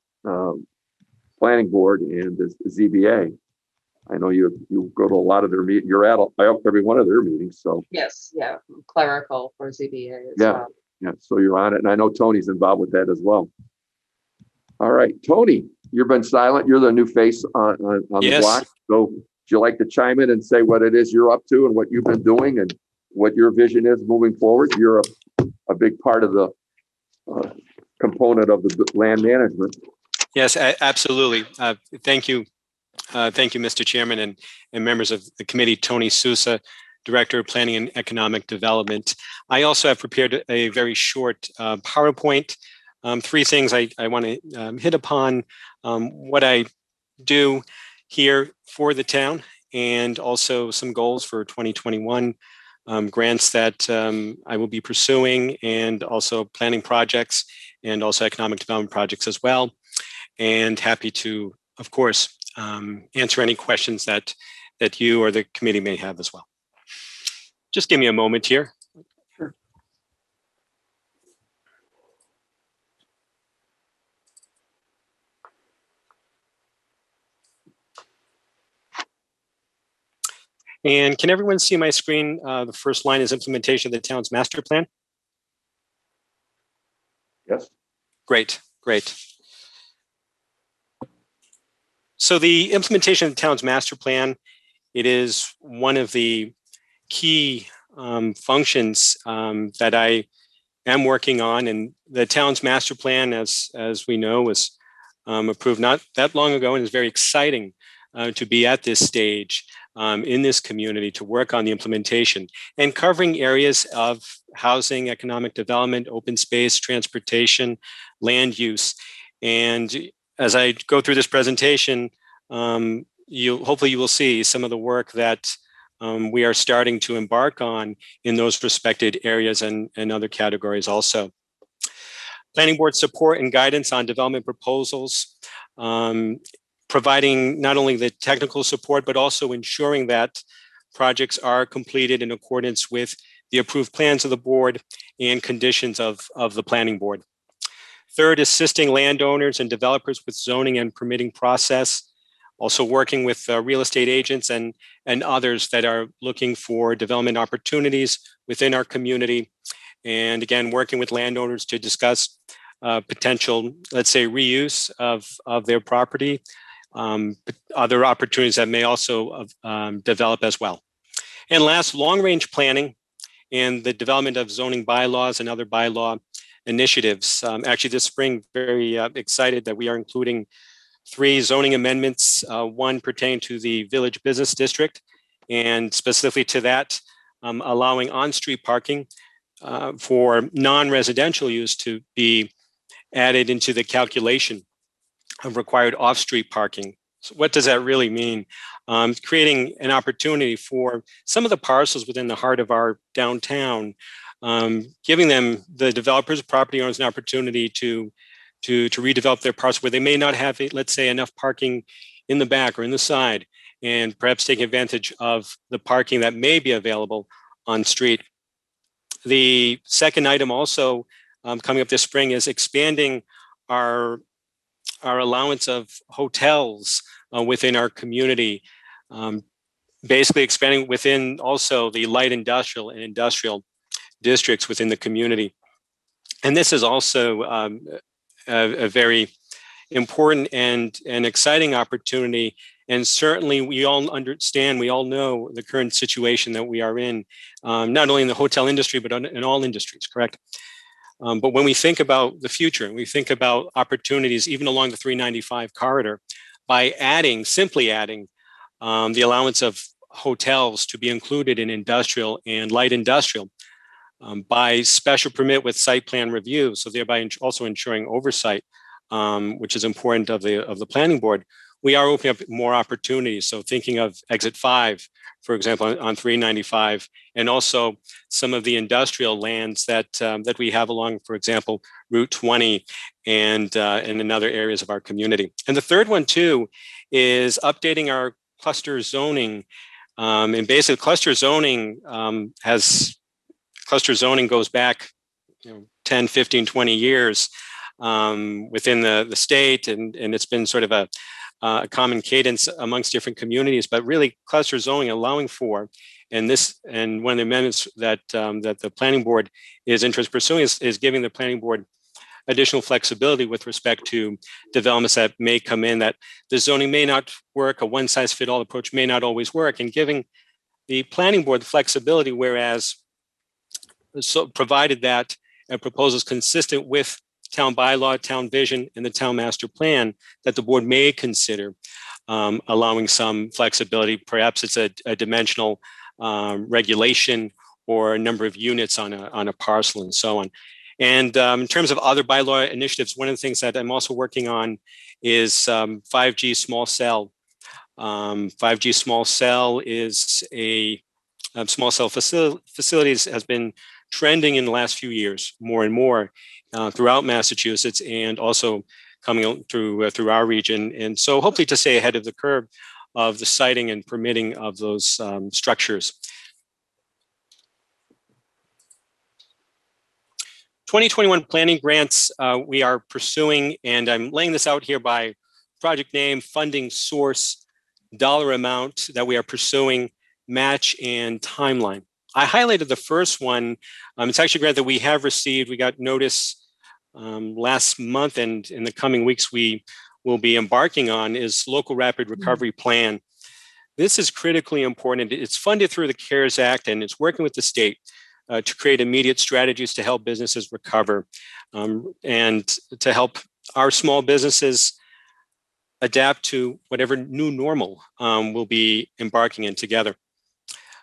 planning board and the ZBA. I know you go to a lot of their meetings. You're at every one of their meetings. So Yes, yeah, clerical for ZBA as Yeah. well. Yeah, so you're on it, and I know Tony's involved with that as well. All right, Tony, you've been silent. You're the new face on the Yes. block. So would you like to chime in and say what it is you're up to and what you've been doing and what your vision is moving forward? You're a big part of the component of the land management. Yes, absolutely. Thank you. Thank you, Mr. Chairman and members of the committee, Tony Sousa, Director of Planning and Economic Development. I also have prepared a very short PowerPoint. Three things I want to hit upon: what I do here for the town, and also some goals for 2021, grants that I will be pursuing, and also planning projects, and also economic development projects as well. And happy to, of course, answer any questions that you or the committee may have as well. Just give me a moment here. Sure. And can everyone see my screen? The first line is implementation of the town's master plan. Yes. Great, great. So the implementation of the town's master plan, it is one of the key functions that I am working on. And the town's master plan, as we know, was approved not that long ago, and is very exciting to be at this stage in this community to work on the implementation and covering areas of housing, economic development, open space, transportation, land use. And as I go through this presentation, hopefully you will see some of the work that we are starting to embark on in those respected areas and other categories also. Planning board support and guidance on development proposals, providing not only the technical support, but also ensuring that projects are completed in accordance with the approved plans of the board and conditions of the planning board. Third, assisting landowners and developers with zoning and permitting process, also working with real estate agents and others that are looking for development opportunities within our community. And again, working with landowners to discuss potential, let's say, reuse of their property, other opportunities that may also develop as well. And last, long-range planning and the development of zoning bylaws and other bylaw initiatives. Actually, this spring, very excited that we are including 3 zoning amendments, one pertaining to the Village Business District, and specifically to that, allowing on-street parking for non-residential use to be added into the calculation of required off-street parking. So what does that really mean? Creating an opportunity for some of the parcels within the heart of our downtown, giving them, the developers, property owners, an opportunity to redevelop their parcel where they may not have, let's say, enough parking in the back or in the side, and perhaps taking advantage of the parking that may be available on street. The second item also coming up this spring is expanding our allowance of hotels within our community, basically expanding within also the light industrial and industrial districts within the community. And this is also a very important and exciting opportunity. And certainly we all understand, we all know the current situation that we are in, not only in the hotel industry, but in all industries, correct? But when we think about the future, we think about opportunities even along the 395 corridor, by simply adding the allowance of hotels to be included in industrial and light industrial, by special permit with site plan review, so thereby also ensuring oversight, which is important of the planning board. We are opening up more opportunities. So thinking of exit 5, for example, on 395, and also some of the industrial lands that we have along, for example, Route 20 and in other areas of our community. And the third one too is updating our cluster zoning. And basically cluster zoning goes back 10, 15, 20 years within the state, and it's been sort of a common cadence amongst different communities, but really cluster zoning allowing for And one of the amendments that the planning board is interested in pursuing is giving the planning board additional flexibility with respect to developments that may come in, that the zoning may not work, a one-size-fit-all approach may not always work, and giving the planning board the flexibility, whereas so provided that a proposal is consistent with town bylaw, town vision, and the town master plan, that the board may consider allowing some flexibility. Perhaps it's a dimensional regulation or a number of units on a parcel and so on. And in terms of other bylaw initiatives, one of the things that I'm also working on is 5G small cell. 5G small cell is a small cell facilities has been trending in the last few years more and more throughout Massachusetts, and also coming through our region. And so hopefully to stay ahead of the curve of the siting and permitting of those structures. 2021 planning grants we are pursuing, and I'm laying this out here by project name, funding source, dollar amount that we are pursuing, match, and timeline. I highlighted the first one. It's actually a grant that we have received. We got notice last month, and in the coming weeks we will be embarking on, is Local Rapid Recovery Plan. This is critically important. It's funded through the CARES Act, and it's working with the state to create immediate strategies to help businesses recover and to help our small businesses adapt to whatever new normal we'll be embarking in together.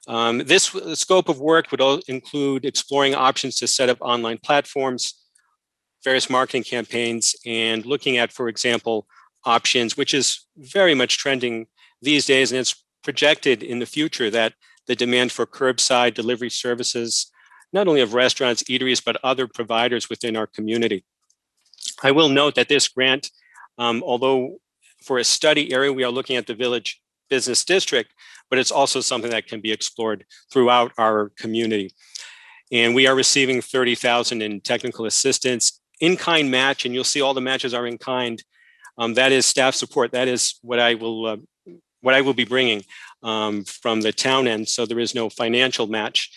This scope of work would include exploring options to set up online platforms, various marketing campaigns, and looking at, for example, options, which is very much trending these days, and it's projected in the future that the demand for curbside delivery services, not only of restaurants, eateries, but other providers within our community. I will note that this grant, although for a study area, we are looking at the Village Business District, but it's also something that can be explored throughout our community. And we are receiving $30,000 in technical assistance, in-kind match, and you'll see all the matches are in kind. That is staff support. That is what I will be bringing from the town end. So there is no financial match.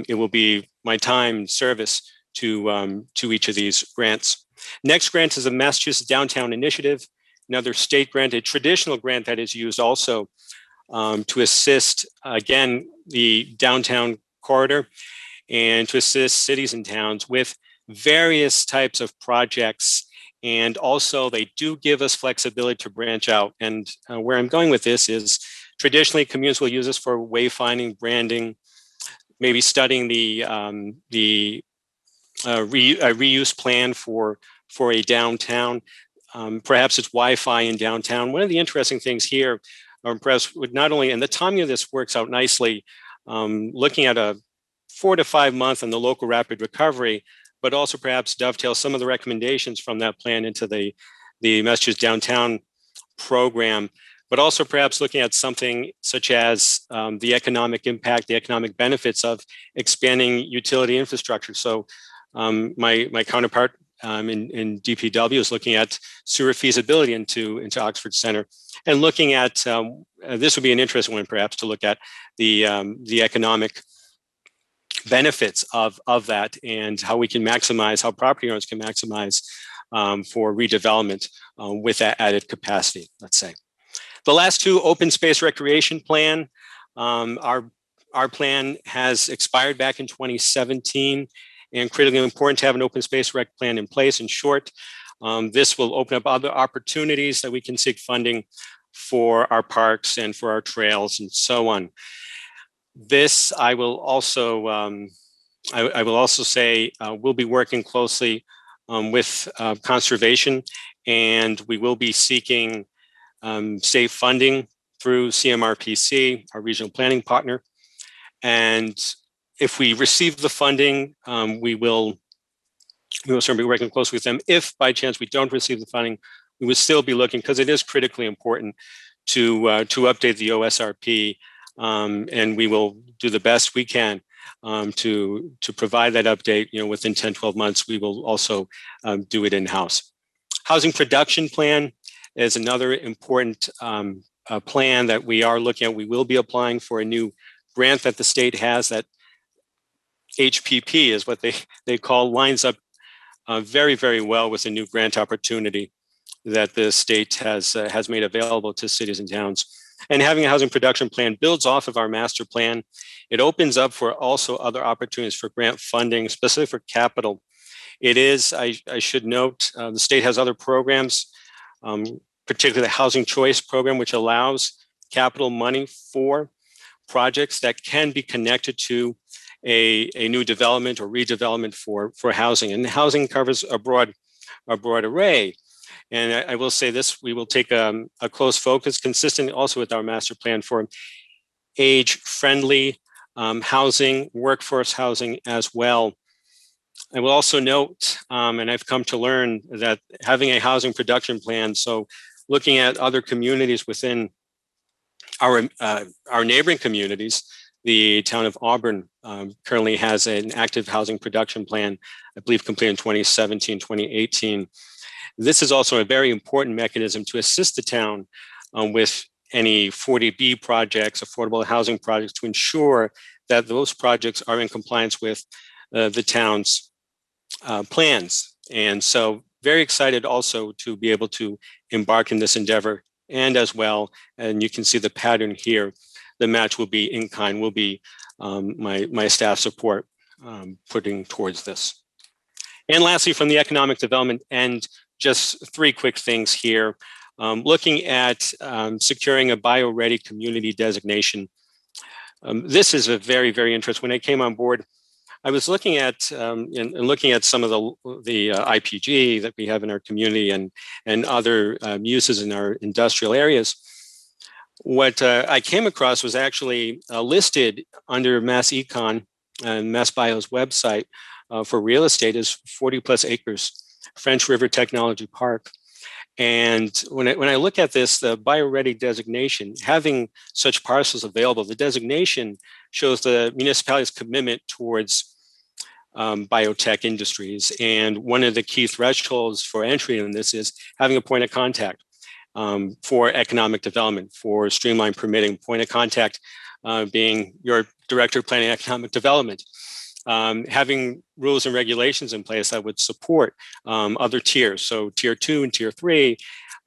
It will be my time and service to each of these grants. Next grant is a Massachusetts Downtown Initiative, another state grant, a traditional grant that is used also to assist, again, the downtown corridor and to assist cities and towns with various types of projects. And also they do give us flexibility to branch out. And where I'm going with this is traditionally communities will use this for wayfinding, branding, maybe studying the reuse plan for a downtown. Perhaps it's Wi-Fi in downtown. One of the interesting things here, perhaps would not only, and the timing of this works out nicely, looking at a 4 to 5 month on the local rapid recovery, but also perhaps dovetail some of the recommendations from that plan into the Massachusetts Downtown program, but also perhaps looking at something such as the economic impact, the economic benefits of expanding utility infrastructure. So my counterpart in DPW is looking at sewer feasibility into Oxford Center, and looking at, this would be an interesting one perhaps to look at the economic benefits of that, and how we can maximize, how property owners can maximize for redevelopment with that added capacity, let's say. The last two, open space recreation plan. Our plan has expired back in 2017, and critically important to have an open space rec plan in place. In short, this will open up other opportunities that we can seek funding for our parks and for our trails and so on. This I will also say we'll be working closely with conservation, and we will be seeking state funding through CMRPC, our regional planning partner. And if we receive the funding, we will certainly be working closely with them. If by chance we don't receive the funding, we will still be looking, because it is critically important to update the OSRP, and we will do the best we can to provide that update. Within 10, 12 months, we will also do it in-house. Housing production plan is another important plan that we are looking at. We will be applying for a new grant that the state has, that HPP is what they call, lines up very, very well with the new grant opportunity that the state has made available to cities and towns. And having a housing production plan builds off of our master plan. It opens up for also other opportunities for grant funding, especially for capital. It is, I should note, the state has other programs, particularly the Housing Choice Program, which allows capital money for projects that can be connected to a new development or redevelopment for housing. And housing covers a broad array. And I will say this, we will take a close focus, consistent also with our master plan, for age-friendly housing, workforce housing as well. I will also note, and I've come to learn, that having a housing production plan, so looking at other communities within our neighboring communities, the town of Auburn currently has an active housing production plan, I believe completed in 2017, 2018. This is also a very important mechanism to assist the town with any 40B projects, affordable housing projects, to ensure that those projects are in compliance with the town's plans. And so very excited also to be able to embark in this endeavor. And as well, and you can see the pattern here, the match will be in kind, will be my staff support putting towards this. And lastly, from the economic development end, just three quick things here. Looking at securing a bio-ready community designation. This is a very, very interesting. When I came on board, I was looking at and looking at some of the IPG that we have in our community and other uses in our industrial areas. What I came across was actually listed under Mass Econ and Mass Bio's website for real estate as 40 plus acres, French River Technology Park. And when I look at this, the bio-ready designation, having such parcels available, the designation shows the municipality's commitment towards biotech industries. And one of the key thresholds for entry in this is having a point of contact for economic development, for streamlined permitting, point of contact being your director of planning and economic development. Having rules and regulations in place that would support other tiers. So tier 2 and tier 3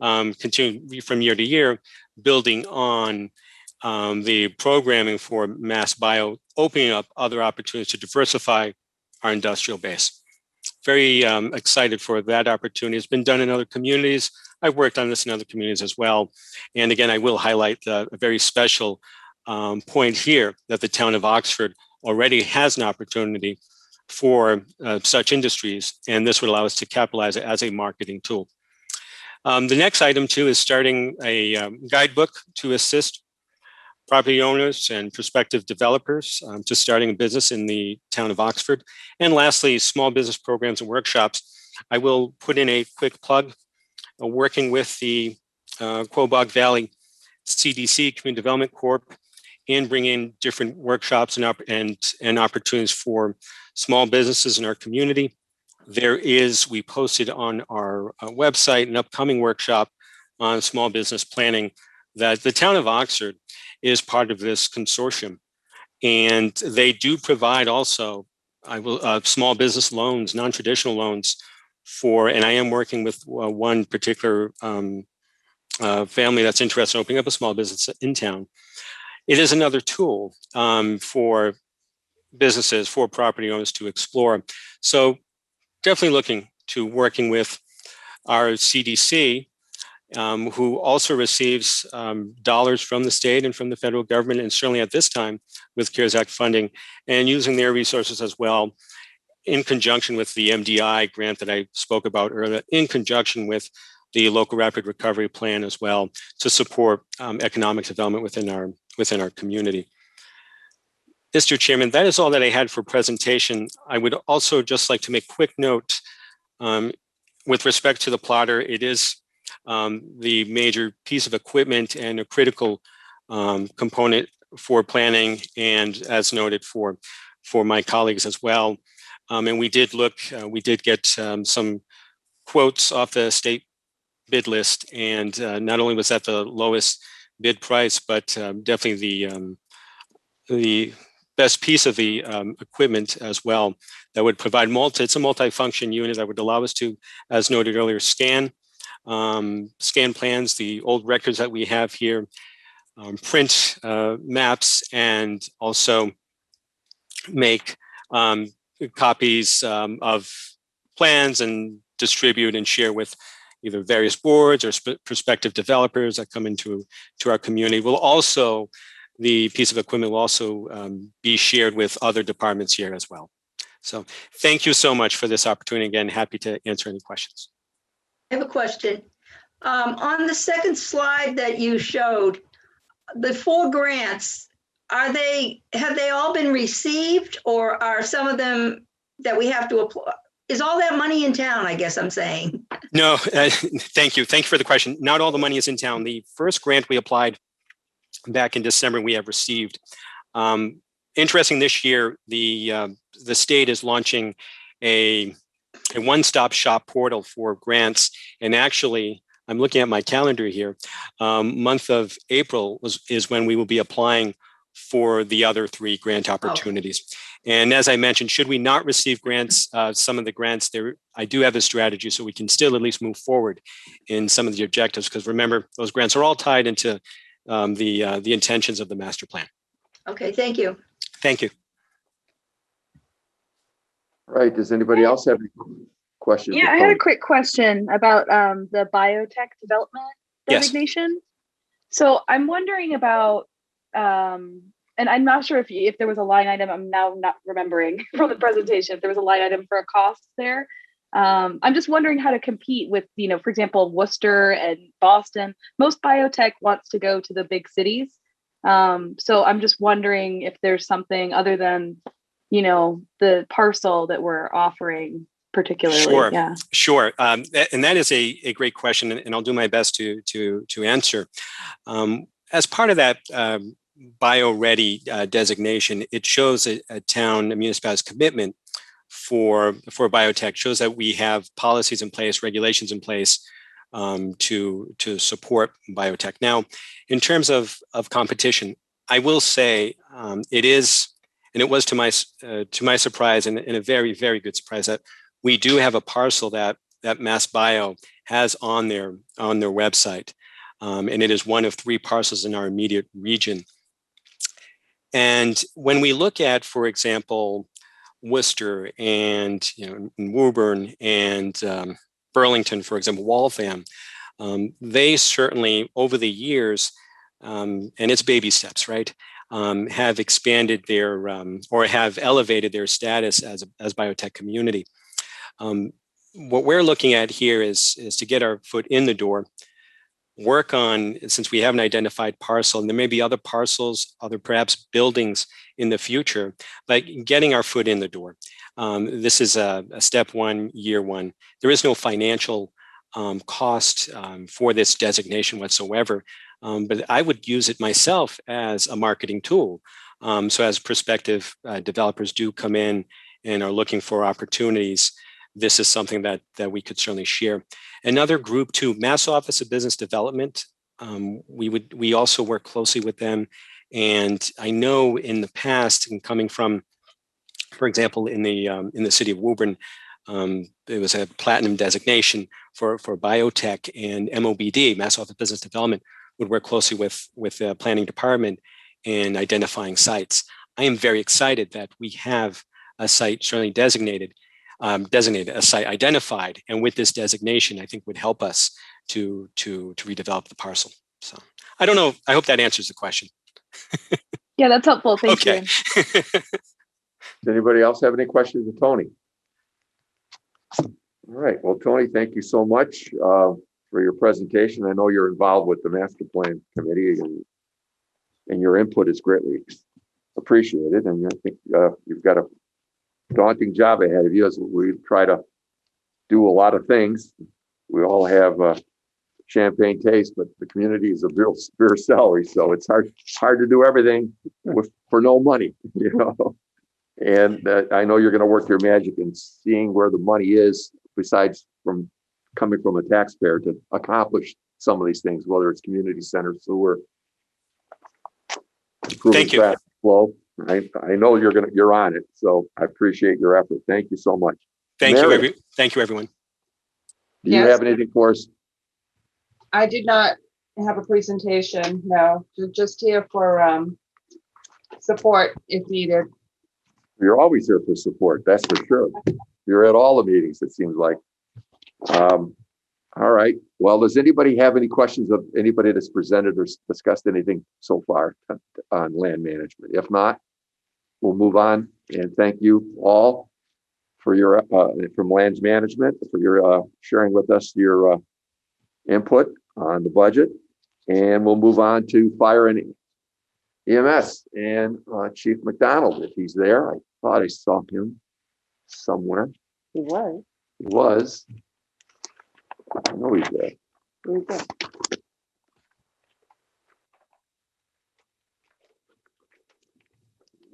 continue from year to year, building on the programming for Mass Bio, opening up other opportunities to diversify our industrial base. Very excited for that opportunity. It's been done in other communities. I've worked on this in other communities as well. And again, I will highlight a very special point here that the town of Oxford already has an opportunity for such industries, and this would allow us to capitalize it as a marketing tool. The next item too is starting a guidebook to assist property owners and prospective developers to starting a business in the town of Oxford. And lastly, small business programs and workshops. I will put in a quick plug, working with the Quabog Valley CDC, Community Development Corp, and bring in different workshops and opportunities for small businesses in our community. We posted on our website an upcoming workshop on small business planning that the town of Oxford is part of this consortium. And they do provide also small business loans, non-traditional loans and I am working with one particular family that's interested in opening up a small business in town. It is another tool for businesses, for property owners to explore. So definitely looking to working with our CDC, who also receives dollars from the state and from the federal government, and certainly at this time with CARES Act funding, and using their resources as well in conjunction with the MDI grant that I spoke about earlier, in conjunction with the local rapid recovery plan as well, to support economic development within our community. Mr. Chairman, that is all that I had for presentation. I would also just like to make quick note with respect to the plotter. It is the major piece of equipment and a critical component for planning, and as noted for my colleagues as well. And we did get some quotes off the state bid list, and not only was that the lowest bid price, but definitely the best piece of the equipment as well that would provide it's a multi-function unit that would allow us to, as noted earlier, scan plans, the old records that we have here, print maps, and also make copies of plans and distribute and share with either various boards or prospective developers that come into our community. The piece of equipment will also be shared with other departments here as well. So thank you so much for this opportunity. Again, happy to answer any questions. I have a question. On the second slide that you showed, the 4 grants, have they all been received, or are some of them that we have to apply? Is all that money in town, I guess I'm saying? No, thank you. Thank you for the question. Not all the money is in town. The first grant we applied back in December, we have received. Interesting this year, the state is launching a one-stop shop portal for grants. And actually, I'm looking at my calendar here. Month of April is when we will be applying for the other 3 grant opportunities. Okay. And as I mentioned, should we not receive grants, some of the grants there, I do have a strategy so we can still at least move forward in some of the objectives, because remember, those grants are all tied into the intentions of the master plan. Okay, thank you. Thank you. All right, does anybody else have any questions? Yeah, I had a quick question about the biotech development designation. Yes. So I'm wondering about, and I'm not sure if there was a line item, I'm now not remembering from the presentation, if there was a line item for a cost there. I'm just wondering how to compete with, for example, Worcester and Boston. Most biotech wants to go to the big cities. So I'm just wondering if there's something other than, the parcel that we're offering particularly. Sure, yeah. Sure. And that is a great question, and I'll do my best to answer. As part of that bio-ready designation, it shows a municipality's commitment for biotech, shows that we have policies in place, regulations in place to support biotech. Now, in terms of competition, I will say it is, and it was to my surprise, and a very, very good surprise, that we do have a parcel that MassBio has on their website, and it is one of 3 parcels in our immediate region. And when we look at, for example, Worcester and Woburn and Burlington, for example, Waltham, they certainly over the years, and it's baby steps, right, have expanded their or have elevated their status as biotech community. What we're looking at here is to get our foot in the door, work on, since we have an identified parcel, and there may be other parcels, other perhaps buildings in the future, but getting our foot in the door. This is a step 1, year 1. There is no financial cost for this designation whatsoever, but I would use it myself as a marketing tool. So as prospective developers do come in and are looking for opportunities, this is something that we could certainly share. Another group too, Mass Office of Business Development. We also work closely with them, and I know in the past, and coming from, for example, in the city of Woburn, there was a platinum designation for biotech, and MOBD, Mass Office of Business Development, would work closely with the planning department in identifying sites. I am very excited that we have a site certainly designated, a site identified, and with this designation, I think would help us to redevelop the parcel. So I don't know. I hope that answers the question. Yeah, that's helpful. Thank you. Does anybody else have any questions of Tony? All right. Well, Tony, thank you so much for your presentation. I know you're involved with the master plan committee, and your input is greatly appreciated. And I think you've got a daunting job ahead of you as we try to do a lot of things. We all have champagne taste, but the community is a beer celery, so it's hard to do everything for no money, And I know you're going to work your magic in seeing where the money is, besides from coming from a taxpayer, to accomplish some of these things, whether it's community centers, sewer. Thank you. Flo. I know you're on it, so I appreciate your effort. Thank you so much. Thank Mary, you, thank you, everyone. do you Yes. have anything for us? I did not have a presentation, no, just here for support if needed. You're always here for support, that's for sure. You're at all the meetings, it seems like. All right. Well, does anybody have any questions of anybody that's presented or discussed anything so far on land management? If not, we'll move on. And thank you all for your from lands management for your sharing with us your input on the budget. And we'll move on to fire and EMS and Chief McDonald, if he's there. I thought I saw him somewhere. He was. He was. I know he's there. He was there.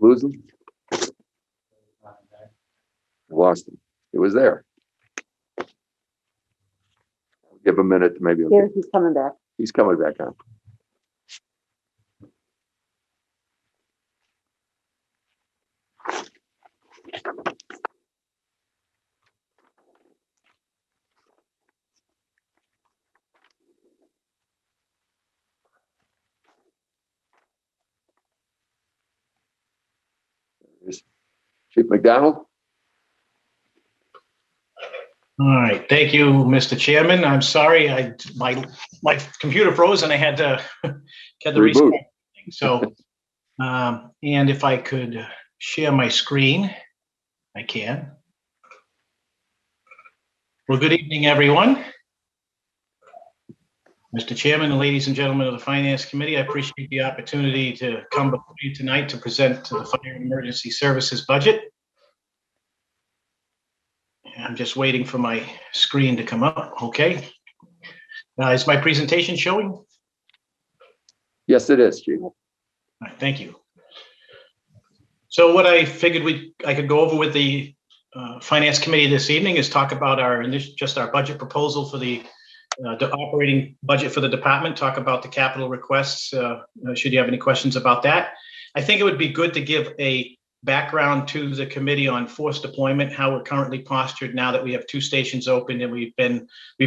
Lose him? Lost him. He was there. Give him a minute to maybe. Here, he's coming back. He's coming back on. Chief McDonald? All right, thank you, Mr. Chairman. I'm sorry, my computer froze and I had to restart. So, and if I could share my screen, I can. Well, good evening, everyone. Mr. Chairman and ladies and gentlemen of the Finance Committee, I appreciate the opportunity to come before you tonight to present to the Fire and Emergency Services budget. I'm just waiting for my screen to come up. Okay. Is my presentation showing? Yes, it is, Chief. All right, thank you. So what I figured I could go over with the Finance Committee this evening is talk about our budget proposal for the operating budget for the department, talk about the capital requests, should you have any questions about that. I think it would be good to give a background to the committee on force deployment, how we're currently postured now that we have 2 stations open and we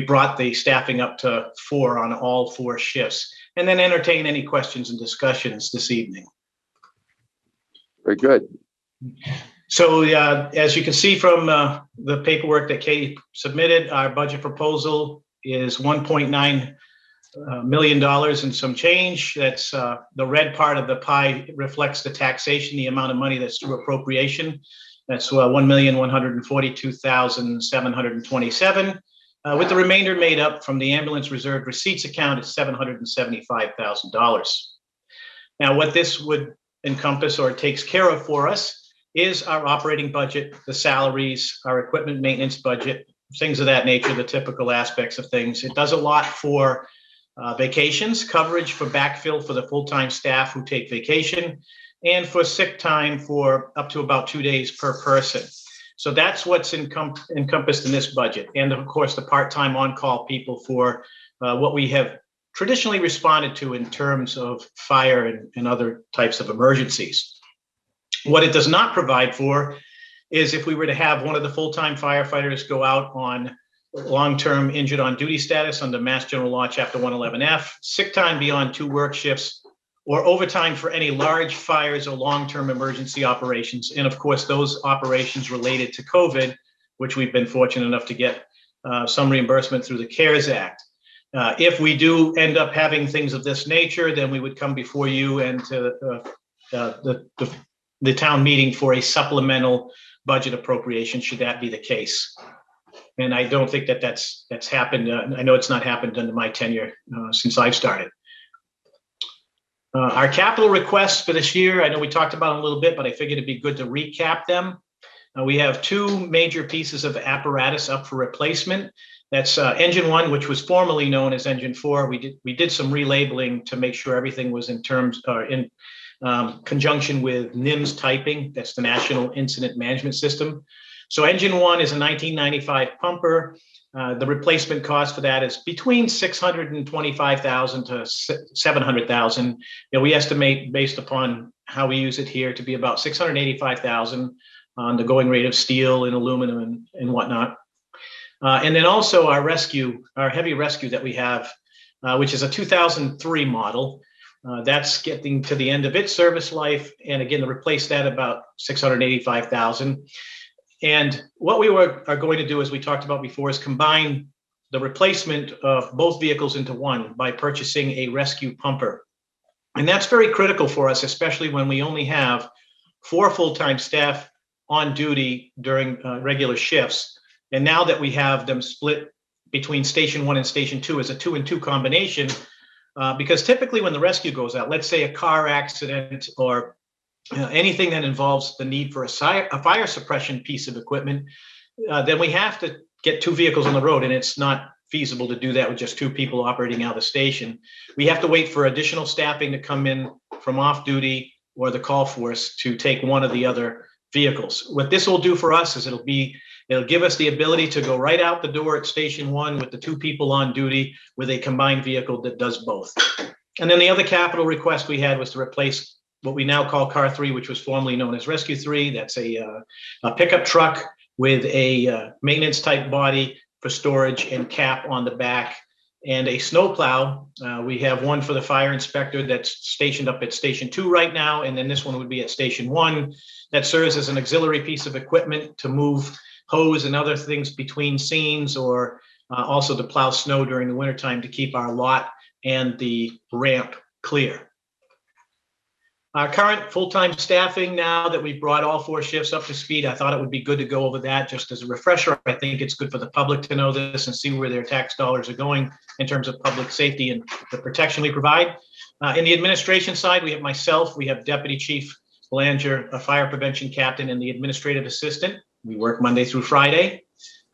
brought the staffing up to 4 on all 4 shifts, and then entertain any questions and discussions this evening. Very good. So as you can see from the paperwork that Katie submitted, our budget proposal is $1.9 million and some change. That's the red part of the pie reflects the taxation, the amount of money that's through appropriation. That's $1,142,727, with the remainder made up from the ambulance reserve receipts account at $775,000. Now, what this would encompass or takes care of for us is our operating budget, the salaries, our equipment maintenance budget, things of that nature, the typical aspects of things. It does a lot for vacations, coverage for backfill for the full-time staff who take vacation, and for sick time for up to about 2 days per person. So that's what's encompassed in this budget. And of course, the part-time on-call people for what we have traditionally responded to in terms of fire and other types of emergencies. What it does not provide for is if we were to have one of the full-time firefighters go out on long-term injured on duty status under Mass General Law, Chapter 111F, sick time beyond 2 work shifts, or overtime for any large fires or long-term emergency operations. And of course, those operations related to COVID, which we've been fortunate enough to get some reimbursement through the CARES Act. If we do end up having things of this nature, then we would come before you and to the town meeting for a supplemental budget appropriation, should that be the case. And I don't think that that's happened. I know it's not happened under my tenure since I've started. Our capital requests for this year, I know we talked about them a little bit, but I figured it'd be good to recap them. We have 2 major pieces of apparatus up for replacement. That's engine 1, which was formerly known as engine 4. We did some relabeling to make sure everything was in conjunction with NIMS typing. That's the National Incident Management System. So engine one is a 1995 pumper. The replacement cost for that is between $625,000 to $700,000. We estimate, based upon how we use it here, to be about $685,000 on the going rate of steel and aluminum and whatnot. And then also our heavy rescue that we have, which is a 2003 model. That's getting to the end of its service life. And again, to replace that, about $685,000. And what we are going to do, as we talked about before, is combine the replacement of both vehicles into one by purchasing a rescue pumper. And that's very critical for us, especially when we only have 4 full-time staff on duty during regular shifts. And now that we have them split between Station 1 and Station 2 as a 2-and-2 combination, because typically when the rescue goes out, let's say a car accident or anything that involves the need for a fire suppression piece of equipment, then we have to get 2 vehicles on the road, and it's not feasible to do that with just 2 people operating out of the station. We have to wait for additional staffing to come in from off duty or the call force to take one of the other vehicles. What this will do for us is it'll give us the ability to go right out the door at Station 1 with the 2 people on duty with a combined vehicle that does both. And then the other capital request we had was to replace what we now call Car 3, which was formerly known as Rescue 3. That's a pickup truck with a maintenance type body for storage and cap on the back, and a snowplow. We have one for the fire inspector that's stationed up at Station 2 right now, and then this one would be at Station 1. That serves as an auxiliary piece of equipment to move hose and other things between scenes, or also to plow snow during the wintertime to keep our lot and the ramp clear. Our current full-time staffing, now that we've brought all 4 shifts up to speed, I thought it would be good to go over that just as a refresher. I think it's good for the public to know this and see where their tax dollars are going in terms of public safety and the protection we provide. In the administration side, we have myself, we have Deputy Chief Belanger, a fire prevention captain, and the administrative assistant. We work Monday through Friday.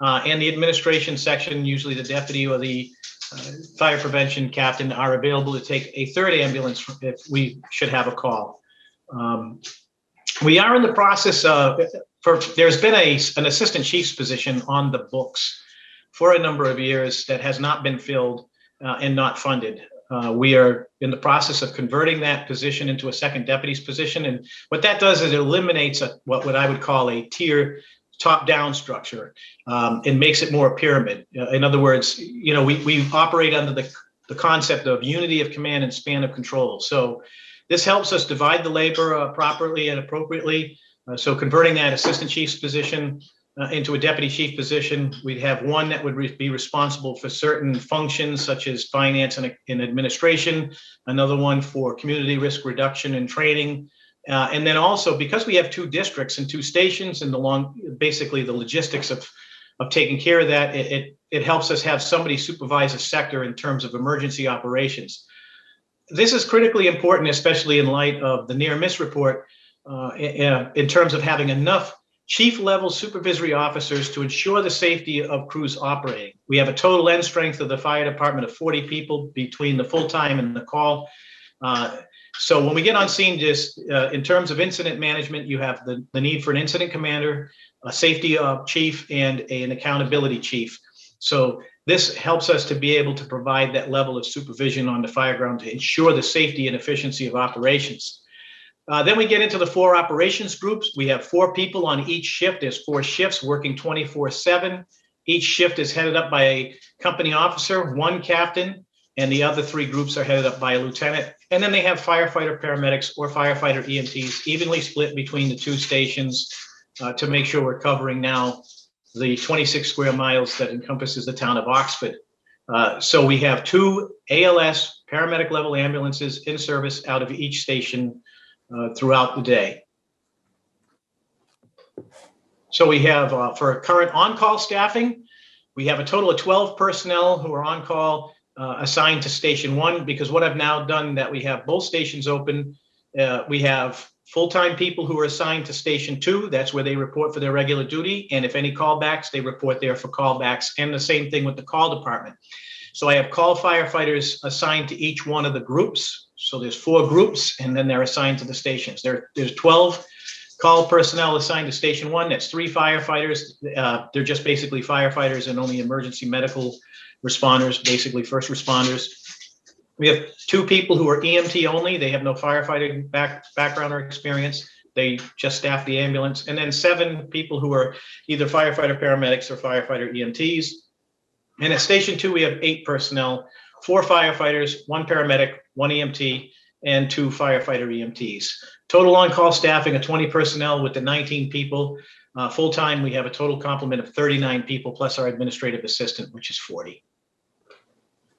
And the administration section, usually the deputy or the fire prevention captain are available to take a 3rd ambulance if we should have a call. We are in the process of, there's been an assistant chief's position on the books for a number of years that has not been filled and not funded. We are in the process of converting that position into a 2nd deputy's position. And what that does is it eliminates what I would call a tier top-down structure and makes it more a pyramid. In other words, we operate under the concept of unity of command and span of control. So this helps us divide the labor properly and appropriately. So converting that assistant chief's position into a deputy chief position, we'd have one that would be responsible for certain functions such as finance and administration, another one for community risk reduction and training. And then also, because we have 2 districts and 2 stations, and basically the logistics of taking care of that, it helps us have somebody supervise a sector in terms of emergency operations. This is critically important, especially in light of the near miss report, in terms of having enough chief level supervisory officers to ensure the safety of crews operating. We have a total end strength of the fire department of 40 people between the full-time and the call. So when we get on scene, just in terms of incident management, you have the need for an incident commander, a safety chief, and an accountability chief. So this helps us to be able to provide that level of supervision on the fire ground to ensure the safety and efficiency of operations. Then we get into the 4 operations groups. We have 4 people on each shift. There's 4 shifts working 24/7. Each shift is headed up by a company officer, 1 captain, and the other 3 groups are headed up by a lieutenant. And then they have firefighter paramedics or firefighter EMTs evenly split between the 2 stations to make sure we're covering now the 26 square miles that encompasses the town of Oxford. So we have 2 ALS paramedic level ambulances in service out of each station throughout the day. So we have, for current on-call staffing, we have a total of 12 personnel who are on call assigned to Station 1, because what I've now done that we have both stations open, we have full-time people who are assigned to Station 2. That's where they report for their regular duty. And if any callbacks, they report there for callbacks, and the same thing with the call department. So I have call firefighters assigned to each one of the groups. So there's 4 groups, and then they're assigned to the stations. There's 12 Call personnel assigned to Station 1, that's 3 firefighters. They're just basically firefighters and only emergency medical responders, basically first responders. We have 2 people who are EMT only. They have no firefighting background or experience. They just staff the ambulance. And then 7 people who are either firefighter paramedics or firefighter EMTs. And at Station 2, we have 8 personnel, 4 firefighters, 1 paramedic, 1 EMT, and 2 firefighter EMTs. Total on-call staffing of 20 personnel with the 19 people. Full-time, we have a total complement of 39 people plus our administrative assistant, which is 40.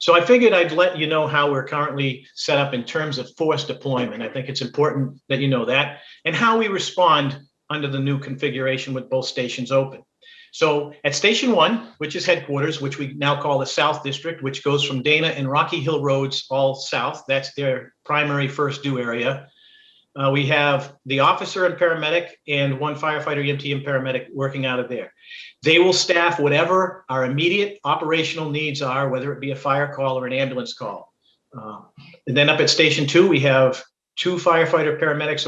So I figured I'd let you know how we're currently set up in terms of force deployment. I think it's important that you know that, and how we respond under the new configuration with both stations open. So at Station 1, which is headquarters, which we now call the South District, which goes from Dana and Rocky Hill Roads all south. That's their primary first due area. We have the officer and paramedic and 1 firefighter, EMT, and paramedic working out of there. They will staff whatever our immediate operational needs are, whether it be a fire call or an ambulance call. And then up at Station 2, we have 2 firefighter paramedics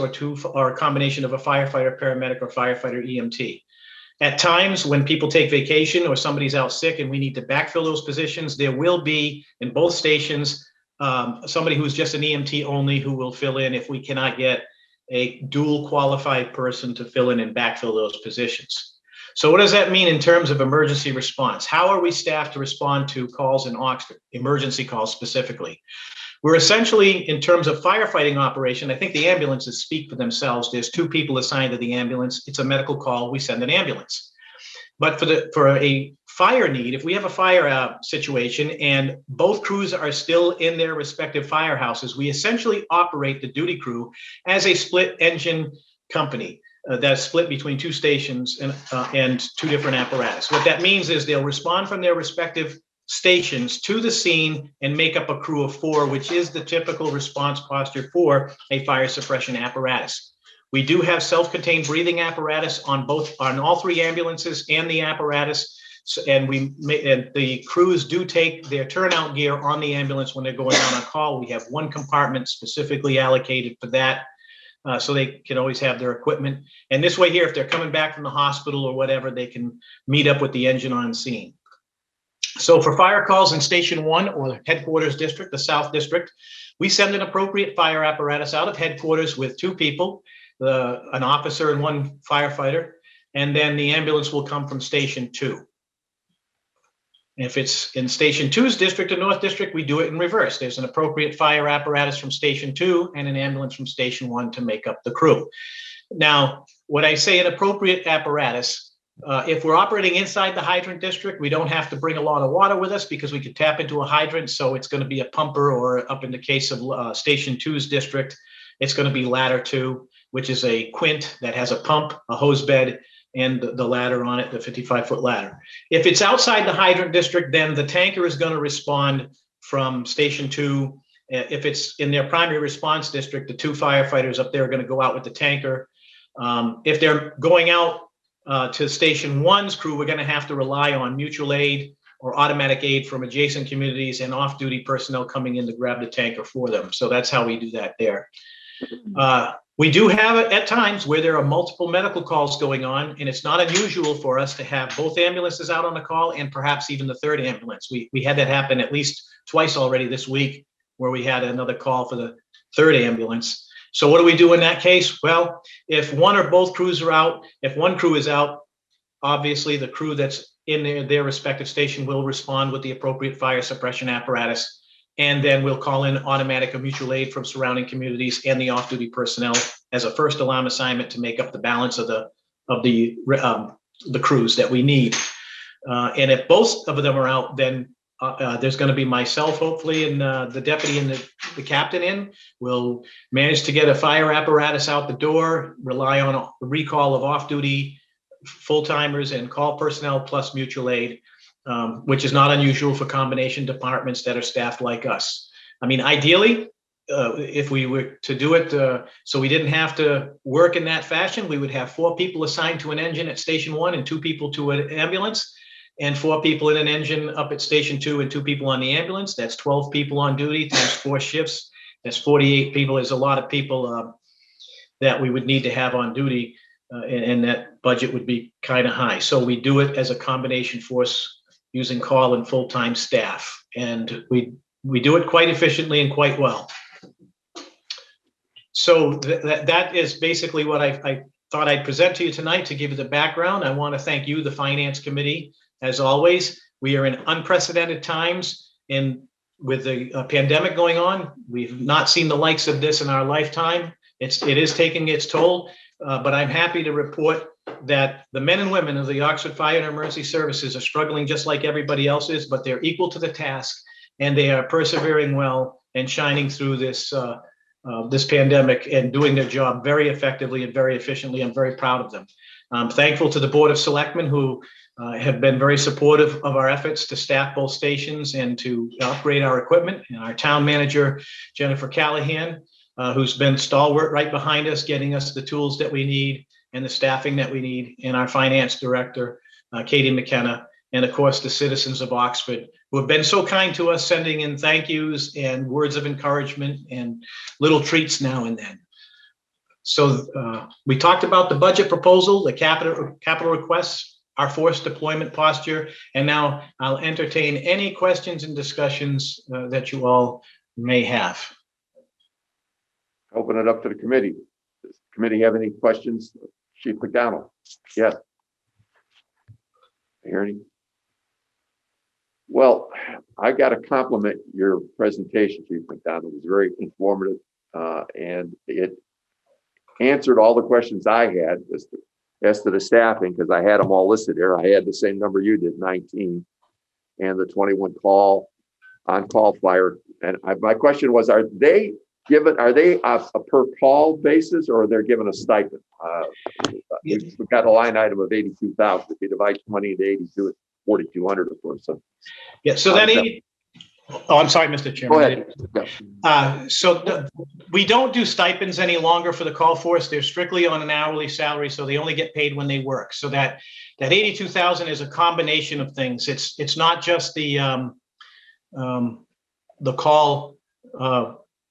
or a combination of a firefighter paramedic or firefighter EMT. At times when people take vacation or somebody's out sick and we need to backfill those positions, there will be in both stations somebody who's just an EMT only who will fill in if we cannot get a dual qualified person to fill in and backfill those positions. So what does that mean in terms of emergency response? How are we staffed to respond to calls in Oxford, emergency calls specifically? We're essentially, in terms of firefighting operation, I think the ambulances speak for themselves. There's 2 people assigned to the ambulance. It's a medical call. We send an ambulance. But for a fire need, if we have a fire situation and both crews are still in their respective firehouses, we essentially operate the duty crew as a split engine company that's split between 2 stations and 2 different apparatus. What that means is they'll respond from their respective stations to the scene and make up a crew of 4, which is the typical response posture for a fire suppression apparatus. We do have self-contained breathing apparatus on all 3 ambulances and the apparatus. And the crews do take their turnout gear on the ambulance when they're going on a call. We have 1 compartment specifically allocated for that. So they can always have their equipment. And this way here, if they're coming back from the hospital or whatever, they can meet up with the engine on scene. So for fire calls in Station 1 or the headquarters district, the South District, we send an appropriate fire apparatus out of headquarters with 2 people, an officer and 1 firefighter, and then the ambulance will come from Station 2. If it's in Station 2's district or North District, we do it in reverse. There's an appropriate fire apparatus from Station 2 and an ambulance from Station 1 to make up the crew. Now, when I say an appropriate apparatus, if we're operating inside the hydrant district, we don't have to bring a lot of water with us because we could tap into a hydrant. So it's going to be a pumper, or up in the case of Station 2's district, it's going to be ladder 2, which is a quint that has a pump, a hose bed, and the ladder on it, the 55-foot ladder. If it's outside the hydrant district, then the tanker is going to respond from Station 2. If it's in their primary response district, the 2 firefighters up there are going to go out with the tanker. If they're going out to Station 1's crew, we're going to have to rely on mutual aid or automatic aid from adjacent communities and off-duty personnel coming in to grab the tanker for them. So that's how we do that there. We do have it at times where there are multiple medical calls going on, and it's not unusual for us to have both ambulances out on the call and perhaps even the 3rd ambulance. We had that happen at least twice already this week, where we had another call for the 3rd ambulance. So what do we do in that case? Well, if 1 or both crews are out, if 1 crew is out, obviously the crew that's in their respective station will respond with the appropriate fire suppression apparatus. And then we'll call in automatic or mutual aid from surrounding communities and the off-duty personnel as a first alarm assignment to make up the balance of the crews that we need. And if both of them are out, then there's going to be myself, hopefully, and the deputy and the captain in. We'll manage to get a fire apparatus out the door, rely on a recall of off-duty full-timers and call personnel plus mutual aid. Which is not unusual for combination departments that are staffed like us. I mean, ideally, if we were to do it so we didn't have to work in that fashion, we would have 4 people assigned to an engine at Station 1 and 2 people to an ambulance, and 4 people in an engine up at Station 2 and 2 people on the ambulance. That's 12 people on duty times 4 shifts. That's 48 people. There's a lot of people that we would need to have on duty. and that budget would be kind of high. So we do it as a combination force using call and full-time staff. And we do it quite efficiently and quite well. So that is basically what I thought I'd present to you tonight to give you the background. I want to thank you, the Finance Committee, as always. We are in unprecedented times, and with the pandemic going on, we've not seen the likes of this in our lifetime. It is taking its toll, but I'm happy to report that the men and women of the Oxford Fire and Emergency Services are struggling just like everybody else is, but they're equal to the task, and they are persevering well and shining through this this pandemic and doing their job very effectively and very efficiently. I'm very proud of them. I'm thankful to the Board of Selectmen who have been very supportive of our efforts to staff both stations and to upgrade our equipment, and our town manager, Jennifer Callahan, who's been stalwart right behind us, getting us the tools that we need and the staffing that we need, and our finance director, Katie McKenna, and of course, the citizens of Oxford who have been so kind to us, sending in thank yous and words of encouragement and little treats now and then. So we talked about the budget proposal, the capital requests, our force deployment posture, and now I'll entertain any questions and discussions that you all may have. Open it up to the committee. Does the committee have any questions? Chief McDonald? Yes. Hear any? Well, I got to compliment your presentation, Chief McDonald. It was very informative, and it answered all the questions I had as to the staffing, because I had them all listed here. I had the same number you did, 19, and the 21 on-call fire. And my question was, are they a per call basis, or they're given a stipend? We've got a line item of 82,000. If you divide 20 into 82, it's 4,200, of course. So, yeah, so that I'm sorry, Mr. Chairman. Go ahead. We don't do stipends any longer for the call force. They're strictly on an hourly salary, so they only get paid when they work. So that 82,000 is a combination of things. It's not just the call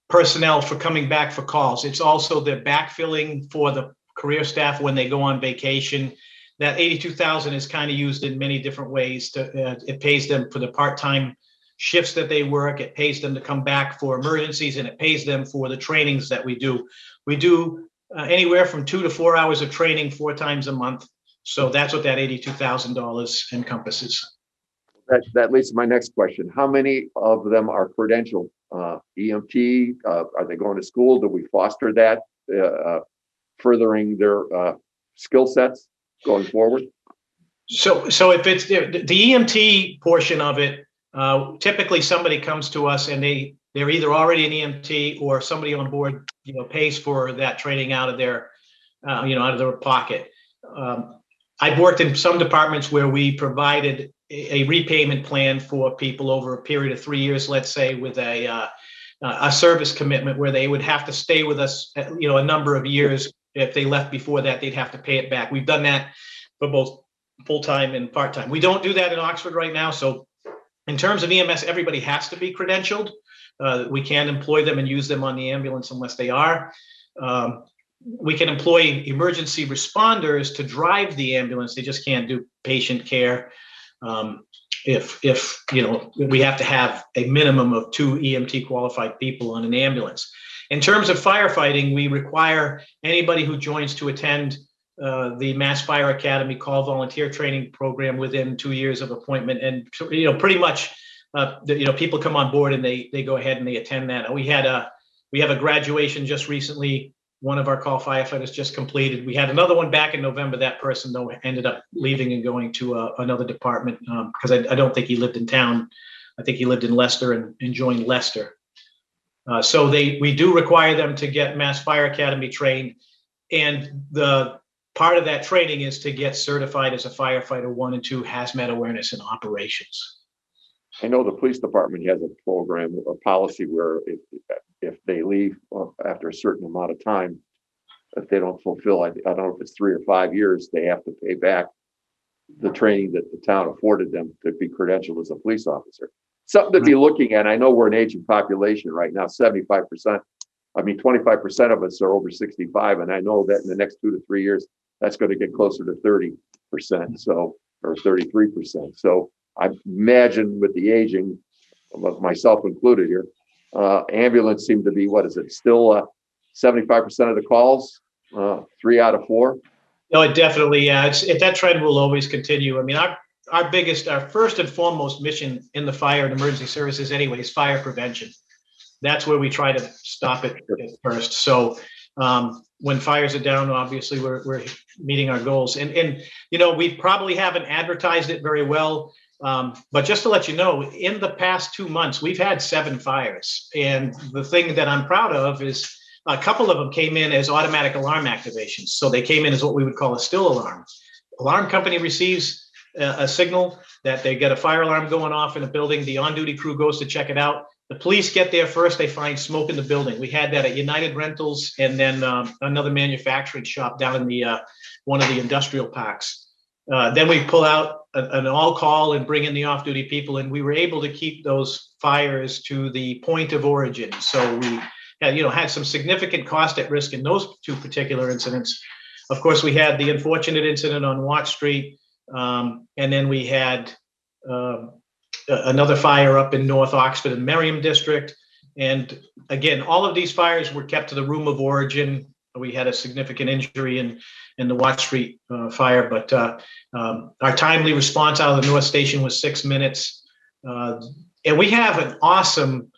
personnel for coming back for calls. It's also the backfilling for the career staff when they go on vacation. That 82,000 is kind of used in many different ways. It pays them for the part-time shifts that they work. It pays them to come back for emergencies, and it pays them for the trainings that we do. We do anywhere from 2 to 4 hours of training 4 times a month. So that's what that $82,000 encompasses. That leads to my next question. How many of them are credentialed? EMT? Are they going to school? Do we foster that, furthering their skill sets going forward? So if it's the EMT portion of it, typically somebody comes to us and they're either already an EMT or somebody on board, pays for that training out of their, out of their pocket. I've worked in some departments where we provided a repayment plan for people over a period of 3 years, let's say, with a service commitment where they would have to stay with us, a number of years. If they left before that, they'd have to pay it back. We've done that for both full-time and part-time. We don't do that in Oxford right now. So in terms of EMS, everybody has to be credentialed. We can't employ them and use them on the ambulance unless they are. We can employ emergency responders to drive the ambulance. They just can't do patient care. If we have to have a minimum of 2 EMT qualified people on an ambulance. In terms of firefighting, we require anybody who joins to attend the Mass Fire Academy call volunteer training program within 2 years of appointment. And pretty much, people come on board and they go ahead and they attend that. We have a graduation just recently. One of our call firefighters just completed. We had another one back in November. That person, though, ended up leaving and going to another department because I don't think he lived in town. I think he lived in Leicester and joined Leicester. So we do require them to get Mass Fire Academy trained. And the part of that training is to get certified as a firefighter 1 and 2 hazmat awareness and operations. I know the police department has a program, a policy where if they leave after a certain amount of time, if they don't fulfill, I don't know if it's 3 or 5 years, they have to pay back the training that the town afforded them to be credentialed as a police officer. Something to be looking at. I know we're an aging population right now, 25%. 25% of us are over 65. And I know that in the next 2 to 3 years, that's going to get closer to 30%, so, or 33%. So I imagine with the aging, myself included here, ambulance seem to be, what is it, still 75% of the calls, 3 out of 4? No, it definitely, yeah. That trend will always continue. I mean, our first and foremost mission in the fire and emergency services anyway is fire prevention. That's where we try to stop it at first. So when fires are down, obviously we're meeting our goals. And we probably haven't advertised it very well. But just to let you know, in the past 2 months, we've had 7 fires. And the thing that I'm proud of is a couple of them came in as automatic alarm activations. So they came in as what we would call a still alarm. Alarm company receives a signal that they get a fire alarm going off in a building. The on-duty crew goes to check it out. The police get there first. They find smoke in the building. We had that at United Rentals and then another manufacturing shop down in the one of the industrial parks. Then we pull out an all-call and bring in the off-duty people, and we were able to keep those fires to the point of origin. So we had some significant cost at risk in those 2 particular incidents. Of course, we had the unfortunate incident on Watt Street, and then we had another fire up in North Oxford and Merriam District. And again, all of these fires were kept to the room of origin. We had a significant injury in the Watt Street fire, but our timely response out of the North Station was 6 minutes. And we have an awesome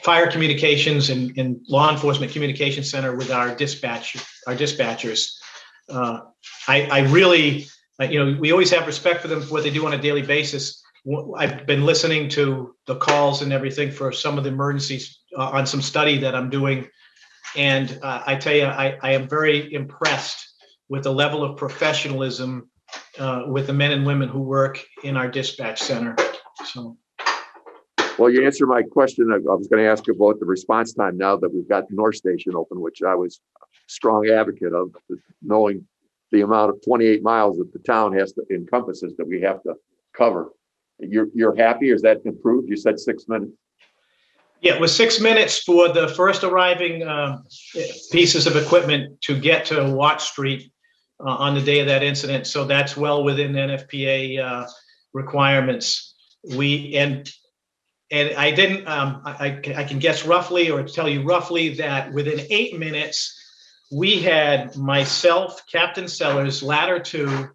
fire communications and law enforcement communication center with our dispatchers. I really, we always have respect for them for what they do on a daily basis. I've been listening to the calls and everything for some of the emergencies on some study that I'm doing. And I tell you, I am very impressed with the level of professionalism with the men and women who work in our dispatch center. So. Well, you answered my question. I was going to ask you about the response time now that we've got North Station open, which I was a strong advocate of, knowing the amount of 28 miles that the town encompasses that we have to cover. You're happy, or is that improved? You said 6 minutes. Yeah, it was 6 minutes for the first arriving pieces of equipment to get to Watt Street on the day of that incident. So that's well within NFPA requirements. And I didn't, I can guess roughly or tell you roughly that within 8 minutes, we had myself, Captain Sellers, Ladder 2,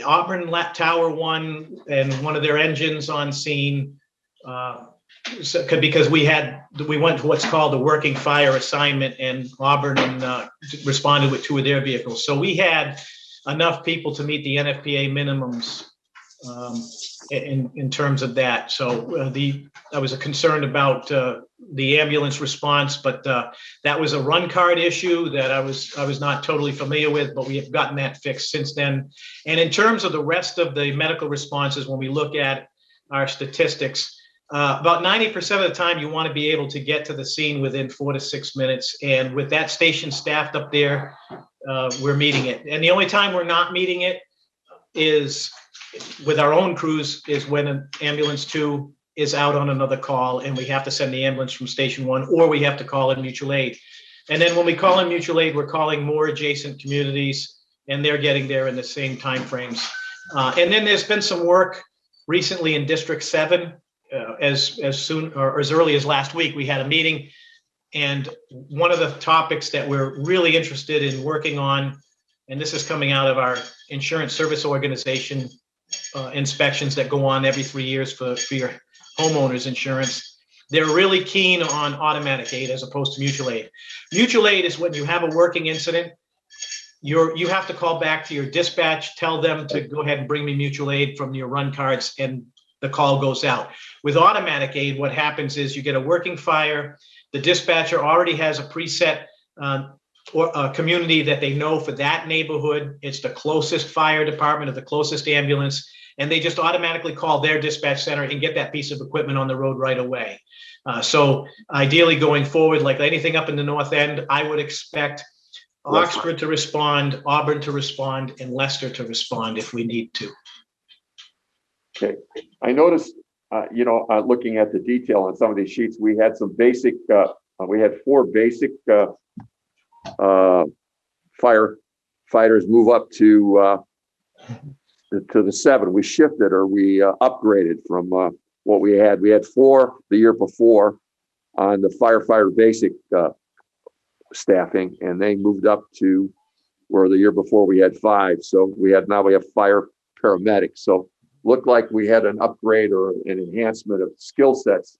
Auburn Tower 1, and one of their engines on scene. Because we went to what's called the working fire assignment, and Auburn responded with 2 of their vehicles. So we had enough people to meet the NFPA minimums in terms of that. So I was concerned about the ambulance response, but that was a run card issue that I was not totally familiar with, but we have gotten that fixed since then. And in terms of the rest of the medical responses, when we look at our statistics, about 90% of the time you want to be able to get to the scene within 4 to 6 minutes. And with that station staffed up there, we're meeting it. And the only time we're not meeting it is with our own crews is when an ambulance 2 is out on another call and we have to send the ambulance from station 1, or we have to call in mutual aid. And then when we call in mutual aid, we're calling more adjacent communities, and they're getting there in the same timeframes. And then there's been some work recently in District 7. As soon or as early as last week, we had a meeting, and one of the topics that we're really interested in working on, and this is coming out of our insurance service organization inspections that go on every 3 years for your homeowners insurance. They're really keen on automatic aid as opposed to mutual aid. Mutual aid is when you have a working incident, you have to call back to your dispatch, tell them to go ahead and bring me mutual aid from your run cards, and the call goes out. With automatic aid, what happens is you get a working fire. The dispatcher already has a preset or a community that they know for that neighborhood. It's the closest fire department or the closest ambulance, and they just automatically call their dispatch center and get that piece of equipment on the road right away. So ideally going forward, like anything up in the North End, I would expect Oxford to respond, Auburn to respond, and Leicester to respond if we need to. Okay. I noticed, looking at the detail on some of these sheets, we had some basic, we had 4 basic firefighters move up to the 7. We shifted or we upgraded from what we had. We had 4 the year before on the firefighter basic staffing, and they moved up to where the year before we had 5. So now we have fire paramedics. So looked like we had an upgrade or an enhancement of skill sets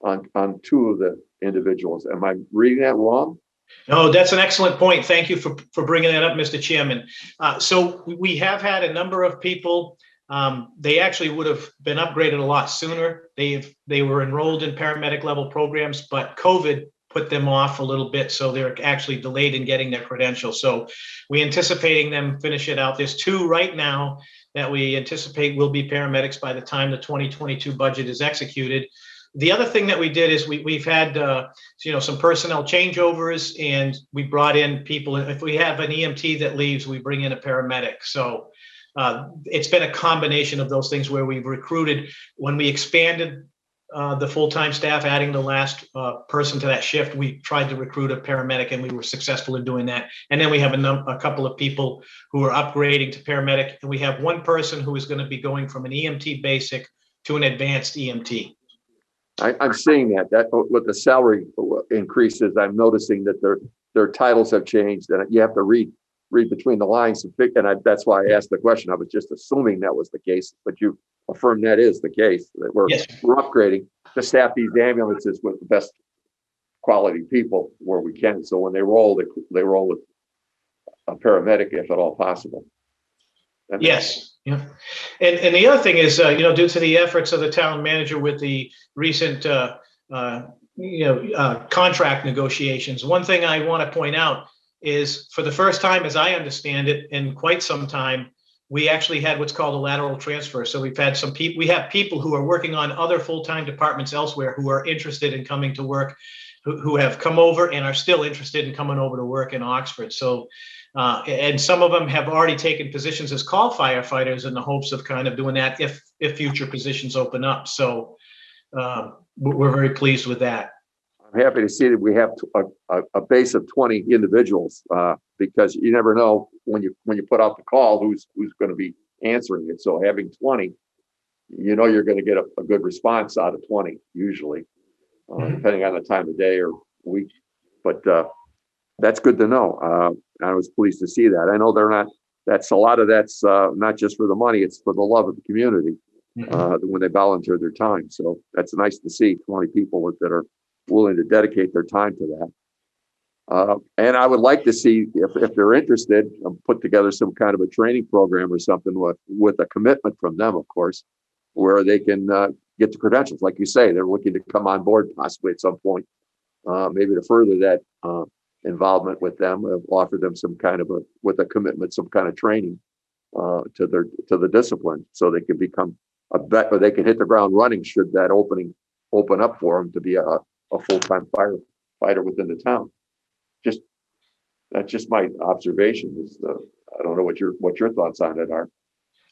on 2 of the individuals. Am I reading that wrong? No, that's an excellent point. Thank you for bringing that up, Mr. Chairman. So we have had a number of people. They actually would have been upgraded a lot sooner. They were enrolled in paramedic level programs, but COVID put them off a little bit. So they're actually delayed in getting their credentials. So we're anticipating them finish it out. There's 2 right now that we anticipate will be paramedics by the time the 2022 budget is executed. The other thing that we did is we've had some personnel changeovers, and we brought in people. If we have an EMT that leaves, we bring in a paramedic. So it's been a combination of those things where we've recruited. When we expanded the full-time staff, adding the last person to that shift, we tried to recruit a paramedic, and we were successful in doing that. And then we have a couple of people who are upgrading to paramedic, and we have 1 person who is going to be going from an EMT basic to an advanced EMT. I'm seeing that with the salary increases, I'm noticing that their titles have changed, and you have to read between the lines and that's why I asked the question. I was just assuming that was the case, but you affirmed that is the case, that we're upgrading to staff these ambulances with the best quality people where we can. So when they roll with a paramedic if at all possible. Yes. Yeah. And the other thing is, due to the efforts of the town manager with the recent, contract negotiations, one thing I want to point out is, for the first time, as I understand it, in quite some time, we actually had what's called a lateral transfer. So we have people who are working on other full-time departments elsewhere who are interested in coming to work, who have come over and are still interested in coming over to work in Oxford. So and some of them have already taken positions as call firefighters in the hopes of kind of doing that if future positions open up. So we're very pleased with that. I'm happy to see that we have a base of 20 individuals because you never know when you put out the call who's going to be answering it. So having 20, you're going to get a good response out of 20 usually, depending on the time of day or week. But that's good to know. I was pleased to see that. I know that's a lot of that's not just for the money, it's for the love of the community when they volunteer their time. So that's nice to see 20 people that are willing to dedicate their time to that. And I would like to see, if they're interested, put together some kind of a training program or something with a commitment from them, of course, where they can get the credentials. Like you say, they're looking to come on board possibly at some point, maybe to further that involvement with them, offer them some kind of with a commitment, some kind of training to the discipline, so they can become or they can hit the ground running should that open up for them to be a full-time firefighter within the town. That's just my observation. I don't know what your thoughts on it are.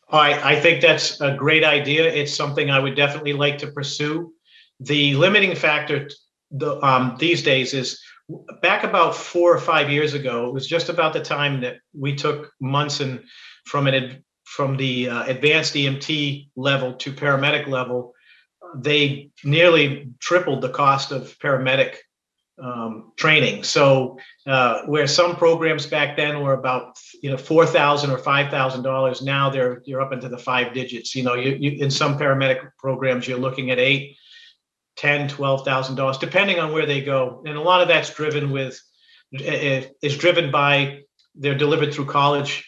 I think that's a great idea. It's something I would definitely like to pursue. The limiting factor these days is, back about 4 or 5 years ago, it was just about the time that we took Munson from the advanced EMT level to paramedic level. They nearly tripled the cost of paramedic training. So where some programs back then were about $4,000 or $5,000, now you're up into the 5 digits. You in some paramedic programs you're looking at $8,000, $10,000, $12,000, depending on where they go. And a lot of that's driven by they're delivered through college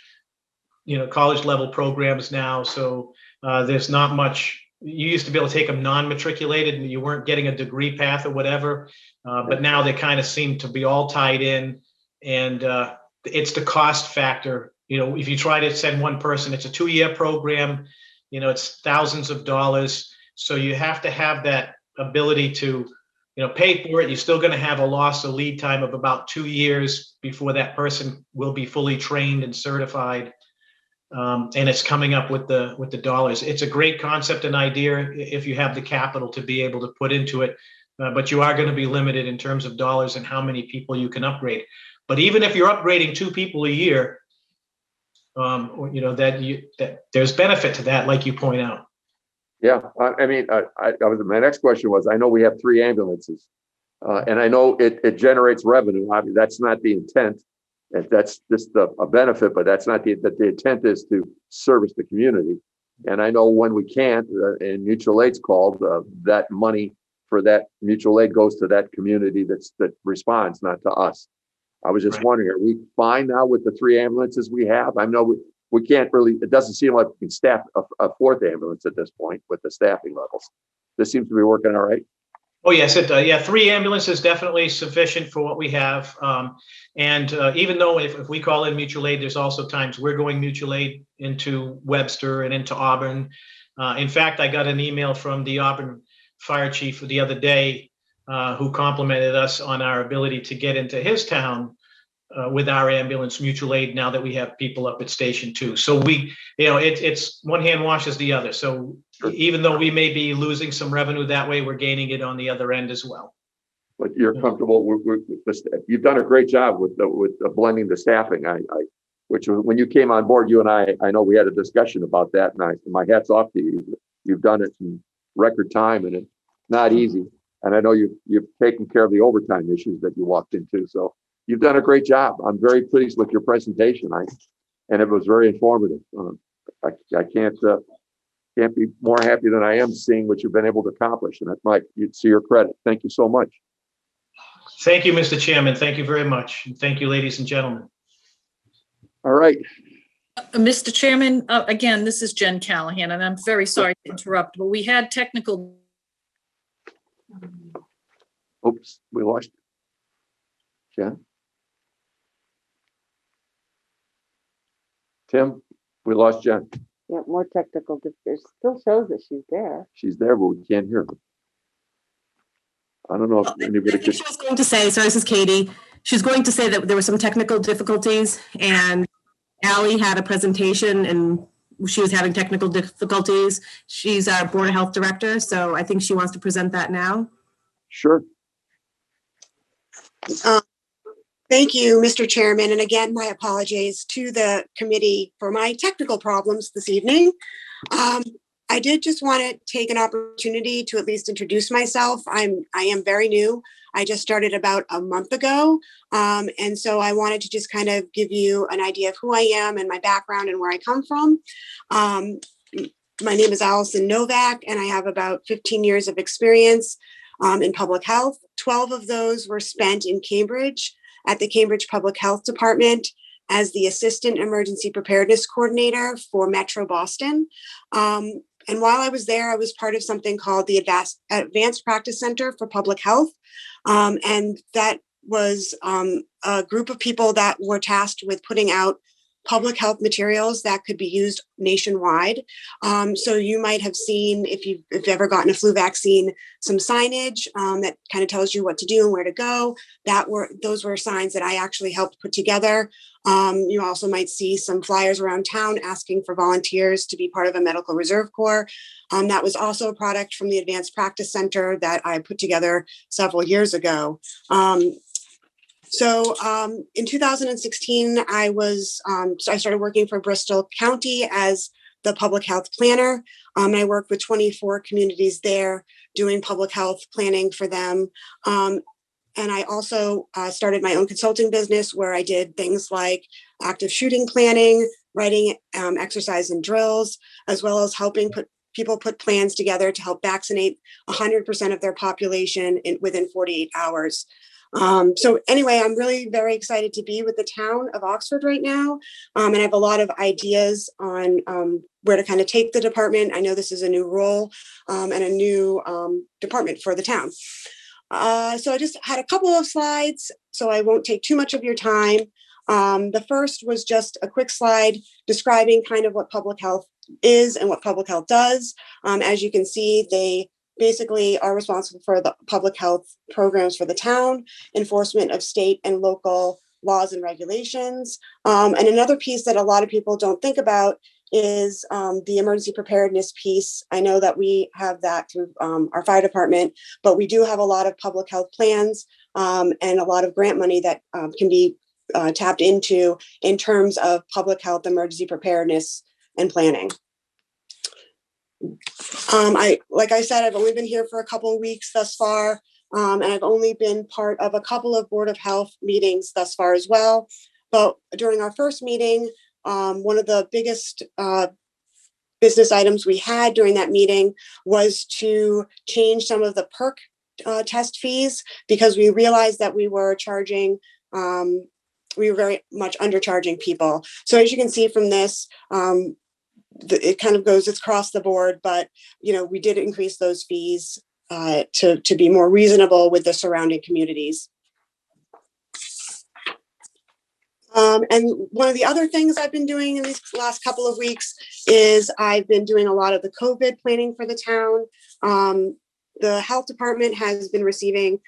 level programs now. So there's not much. You used to be able to take them non-matriculated and you weren't getting a degree path or whatever. But now they kind of seem to be all tied in. And it's the cost factor. If you try to send one person, it's a 2-year program, it's thousands of dollars. So you have to have that ability to, pay for it. You're still going to have a loss of lead time of about 2 years before that person will be fully trained and certified. And it's coming up with the dollars. It's a great concept and idea if you have the capital to be able to put into it, but you are going to be limited in terms of dollars and how many people you can upgrade. But even if you're upgrading 2 people a year, that there's benefit to that, like you point out. Yeah, my next question was, I know we have 3 ambulances, and I know it generates revenue. I mean, that's not the intent. That's just a benefit, but that's not the intent is to service the community. And I know when we can't, and mutual aid's called, that money for that mutual aid goes to that community that responds, not to us. I was just wondering, are we fine now with the 3 ambulances we have? I know we can't really, it doesn't seem like we can staff a 4th ambulance at this point with the staffing levels. This seems to be working all right. Oh, yes, it does. Yeah, 3 ambulances definitely sufficient for what we have. And even though if we call in mutual aid, there's also times we're going mutual aid into Webster and into Auburn. In fact, I got an email from the Auburn fire chief the other day who complimented us on our ability to get into his town with our ambulance mutual aid now that we have people up at Station 2. So it's one hand washes the other. So even though we may be losing some revenue that way, we're gaining it on the other end as well. But you're comfortable with this. You've done a great job with blending the staffing. Which when you came on board, you and I know we had a discussion about that, and my hat's off to you. You've done it in record time, and it's not easy. And I know you've taken care of the overtime issues that you walked into. So you've done a great job. I'm very pleased with your presentation. And it was very informative. I can't be more happy than I am seeing what you've been able to accomplish. And it's to your credit. Thank you so much. Thank you, Mr. Chairman. Thank you very much. And thank you, ladies and gentlemen. All right. Mr. Chairman, again, this is Jen Callahan, and I'm very sorry to interrupt, but we had technical. Oops, we lost Jen. Tim, we lost Jen. Yeah, more technical. It still shows that she's there. She's there, but we can't hear her. I don't know if anybody could. She was going to say, so this is Katie. She's going to say that there were some technical difficulties and Allie had a presentation and she was having technical difficulties. She's our Board of Health Director, so I think she wants to present that now. Sure. Thank you, Mr. Chairman. And again, my apologies to the committee for my technical problems this evening. I did just want to take an opportunity to at least introduce myself. I am very new. I just started about a month ago. And so I wanted to just kind of give you an idea of who I am and my background and where I come from. My name is Allison Novak, and I have about 15 years of experience in public health. 12 of those were spent in Cambridge at the Cambridge Public Health Department as the Assistant Emergency Preparedness Coordinator for Metro Boston. And while I was there, I was part of something called the Advanced Practice Center for Public Health. And that was a group of people that were tasked with putting out public health materials that could be used nationwide. So you might have seen, if you've ever gotten a flu vaccine, some signage that kind of tells you what to do and where to go. Those were signs that I actually helped put together. You also might see some flyers around town asking for volunteers to be part of a medical reserve corps. That was also a product from the Advanced Practice Center that I put together several years ago. So in 2016, I started working for Bristol County as the public health planner. I worked with 24 communities there doing public health planning for them. And I also started my own consulting business where I did things like active shooting planning, writing exercise and drills, as well as helping people put plans together to help vaccinate 100% of their population within 48 hours. So anyway, I'm really very excited to be with the town of Oxford right now. And I have a lot of ideas on where to kind of take the department. I know this is a new role and a new department for the town. So I just had a couple of slides, so I won't take too much of your time. The first was just a quick slide describing kind of what public health is and what public health does. As you can see, they basically are responsible for the public health programs for the town, enforcement of state and local laws and regulations. And another piece that a lot of people don't think about is the emergency preparedness piece. I know that we have that through our fire department, but we do have a lot of public health plans and a lot of grant money that can be tapped into in terms of public health emergency preparedness and planning. Like I said, I've only been here for a couple of weeks thus far, and I've only been part of a couple of Board of Health meetings thus far as well. But during our first meeting, one of the biggest business items we had during that meeting was to change some of the perk test fees, because we realized that we were charging, we were very much undercharging people. So as you can see from this, it kind of goes across the board, but we did increase those fees to be more reasonable with the surrounding communities. And one of the other things I've been doing in these last couple of weeks is I've been doing a lot of the COVID planning for the town. The health department has been receiving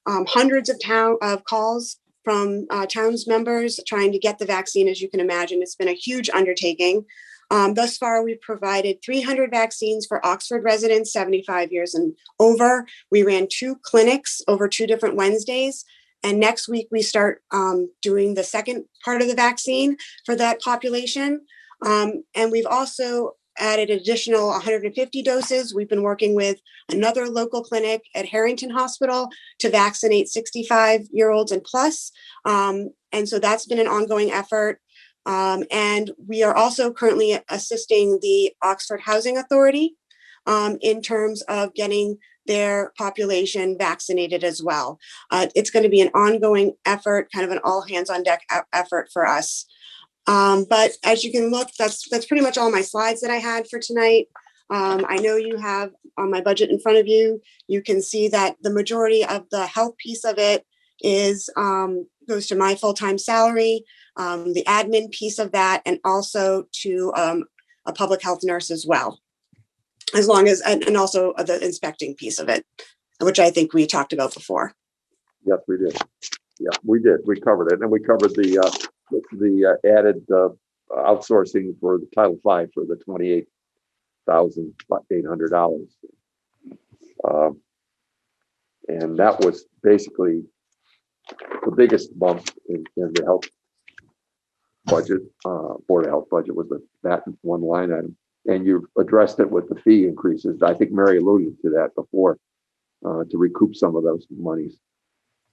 hundreds of calls from towns members trying to get the vaccine. As you can imagine, it's been a huge undertaking. Thus far, we've provided 300 vaccines for Oxford residents 75 years and over. We ran 2 clinics over 2 different Wednesdays. And next week, we start doing the second part of the vaccine for that population. And we've also added additional 150 doses. We've been working with another local clinic at Harrington Hospital to vaccinate 65-year-olds and plus. And so that's been an ongoing effort. And we are also currently assisting the Oxford Housing Authority in terms of getting their population vaccinated as well. It's going to be an ongoing effort, kind of an all hands on deck effort for us. But as you can look, that's pretty much all my slides that I had for tonight. I know you have on my budget in front of you. You can see that the majority of the health piece of it is goes to my full-time salary, the admin piece of that, and also to a public health nurse as well, as long as, and also the inspecting piece of it, which I think we talked about before. Yes, we did. Yeah, we did. We covered it, and we covered the added outsourcing for the Title V for the $28,800, and that was basically the biggest bump in the health budget. Board of Health budget was that one line item, and you addressed it with the fee increases. I think Mary alluded to that before, to recoup some of those monies.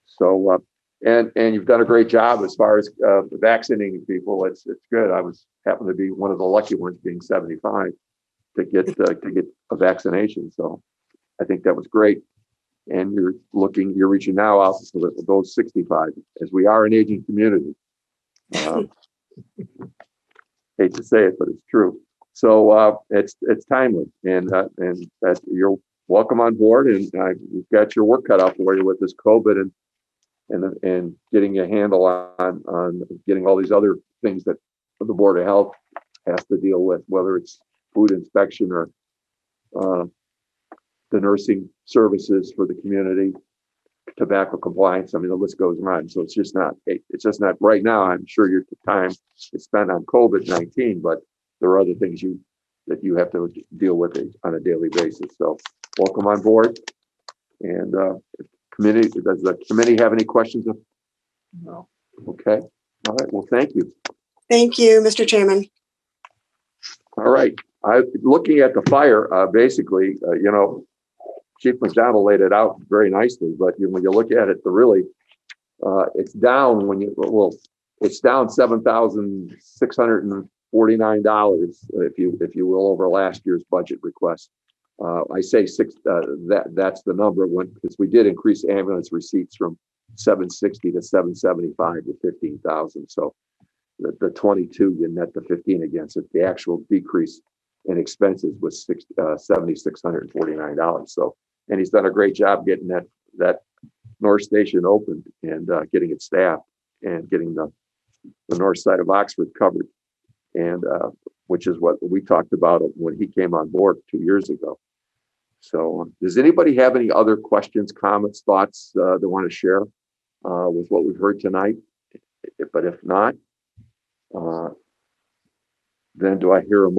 So, and you've done a great job as far as vaccinating people. It's good. I happened to be one of the lucky ones, being 75, to get a vaccination. So I think that was great. And you're reaching now out to those 65, as we are an aging community. Hate to say it, but it's true. So it's timely, and that you're welcome on board, and you've got your work cut out for you with this COVID and getting a handle on getting all these other things that the Board of Health has to deal with, whether it's food inspection or the nursing services for the community, tobacco compliance. I mean, the list goes on. So it's just not right now. I'm sure your time is spent on COVID-19, but there are other things that you have to deal with on a daily basis. So welcome on board. And does the committee have any questions? No. Okay. All right. Well, thank you. Thank you, Mr. Chairman. All right. Looking at the fire, basically, Chief McDonald laid it out very nicely, but when you look at it, it's down it's down $7,649, if you will, over last year's budget request. I say that's the number because we did increase ambulance receipts from 760 to 775 with 15,000. So the 22, you net the 15 against it. The actual decrease in expenses was $7,649. So, and he's done a great job getting that North Station opened and getting it staffed and getting the north side of Oxford covered, and which is what we talked about when he came on board 2 years ago. So, does anybody have any other questions, comments, thoughts they want to share with what we've heard tonight? But if not, then do I hear a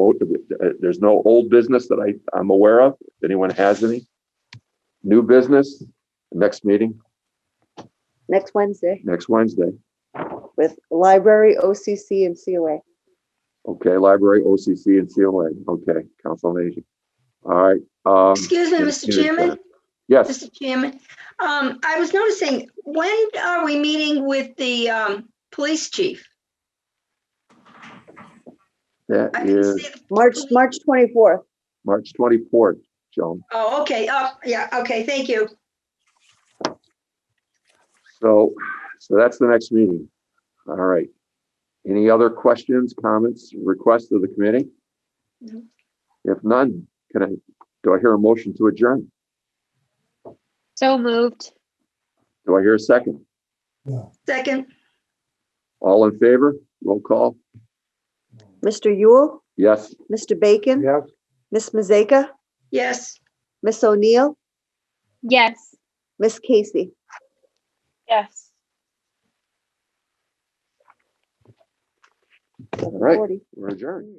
there's no old business that I'm aware of. If anyone has any new business, next meeting? Next Wednesday. Next Wednesday. with library, OCC, and COA. Okay, library, OCC, and COA. Okay, Council on Aging. All right. Excuse me, Mr. Chairman. Yes. Mr. Chairman, I was noticing, when are we meeting with the police chief? That is March 24th. March 24th, Joan. Oh, okay. Oh, yeah. Okay. Thank you. So that's the next meeting. All right. Any other questions, comments, requests of the committee? No. If none, do I hear a motion to adjourn? So moved. Do I hear a second? Second. All in favor? Roll call. Mr. Yule, Yes. Mr. Bacon, Yes. Miss Mazeka, Yes. Miss O'Neill, Yes. Miss Casey. Yes. All right. We're adjourned.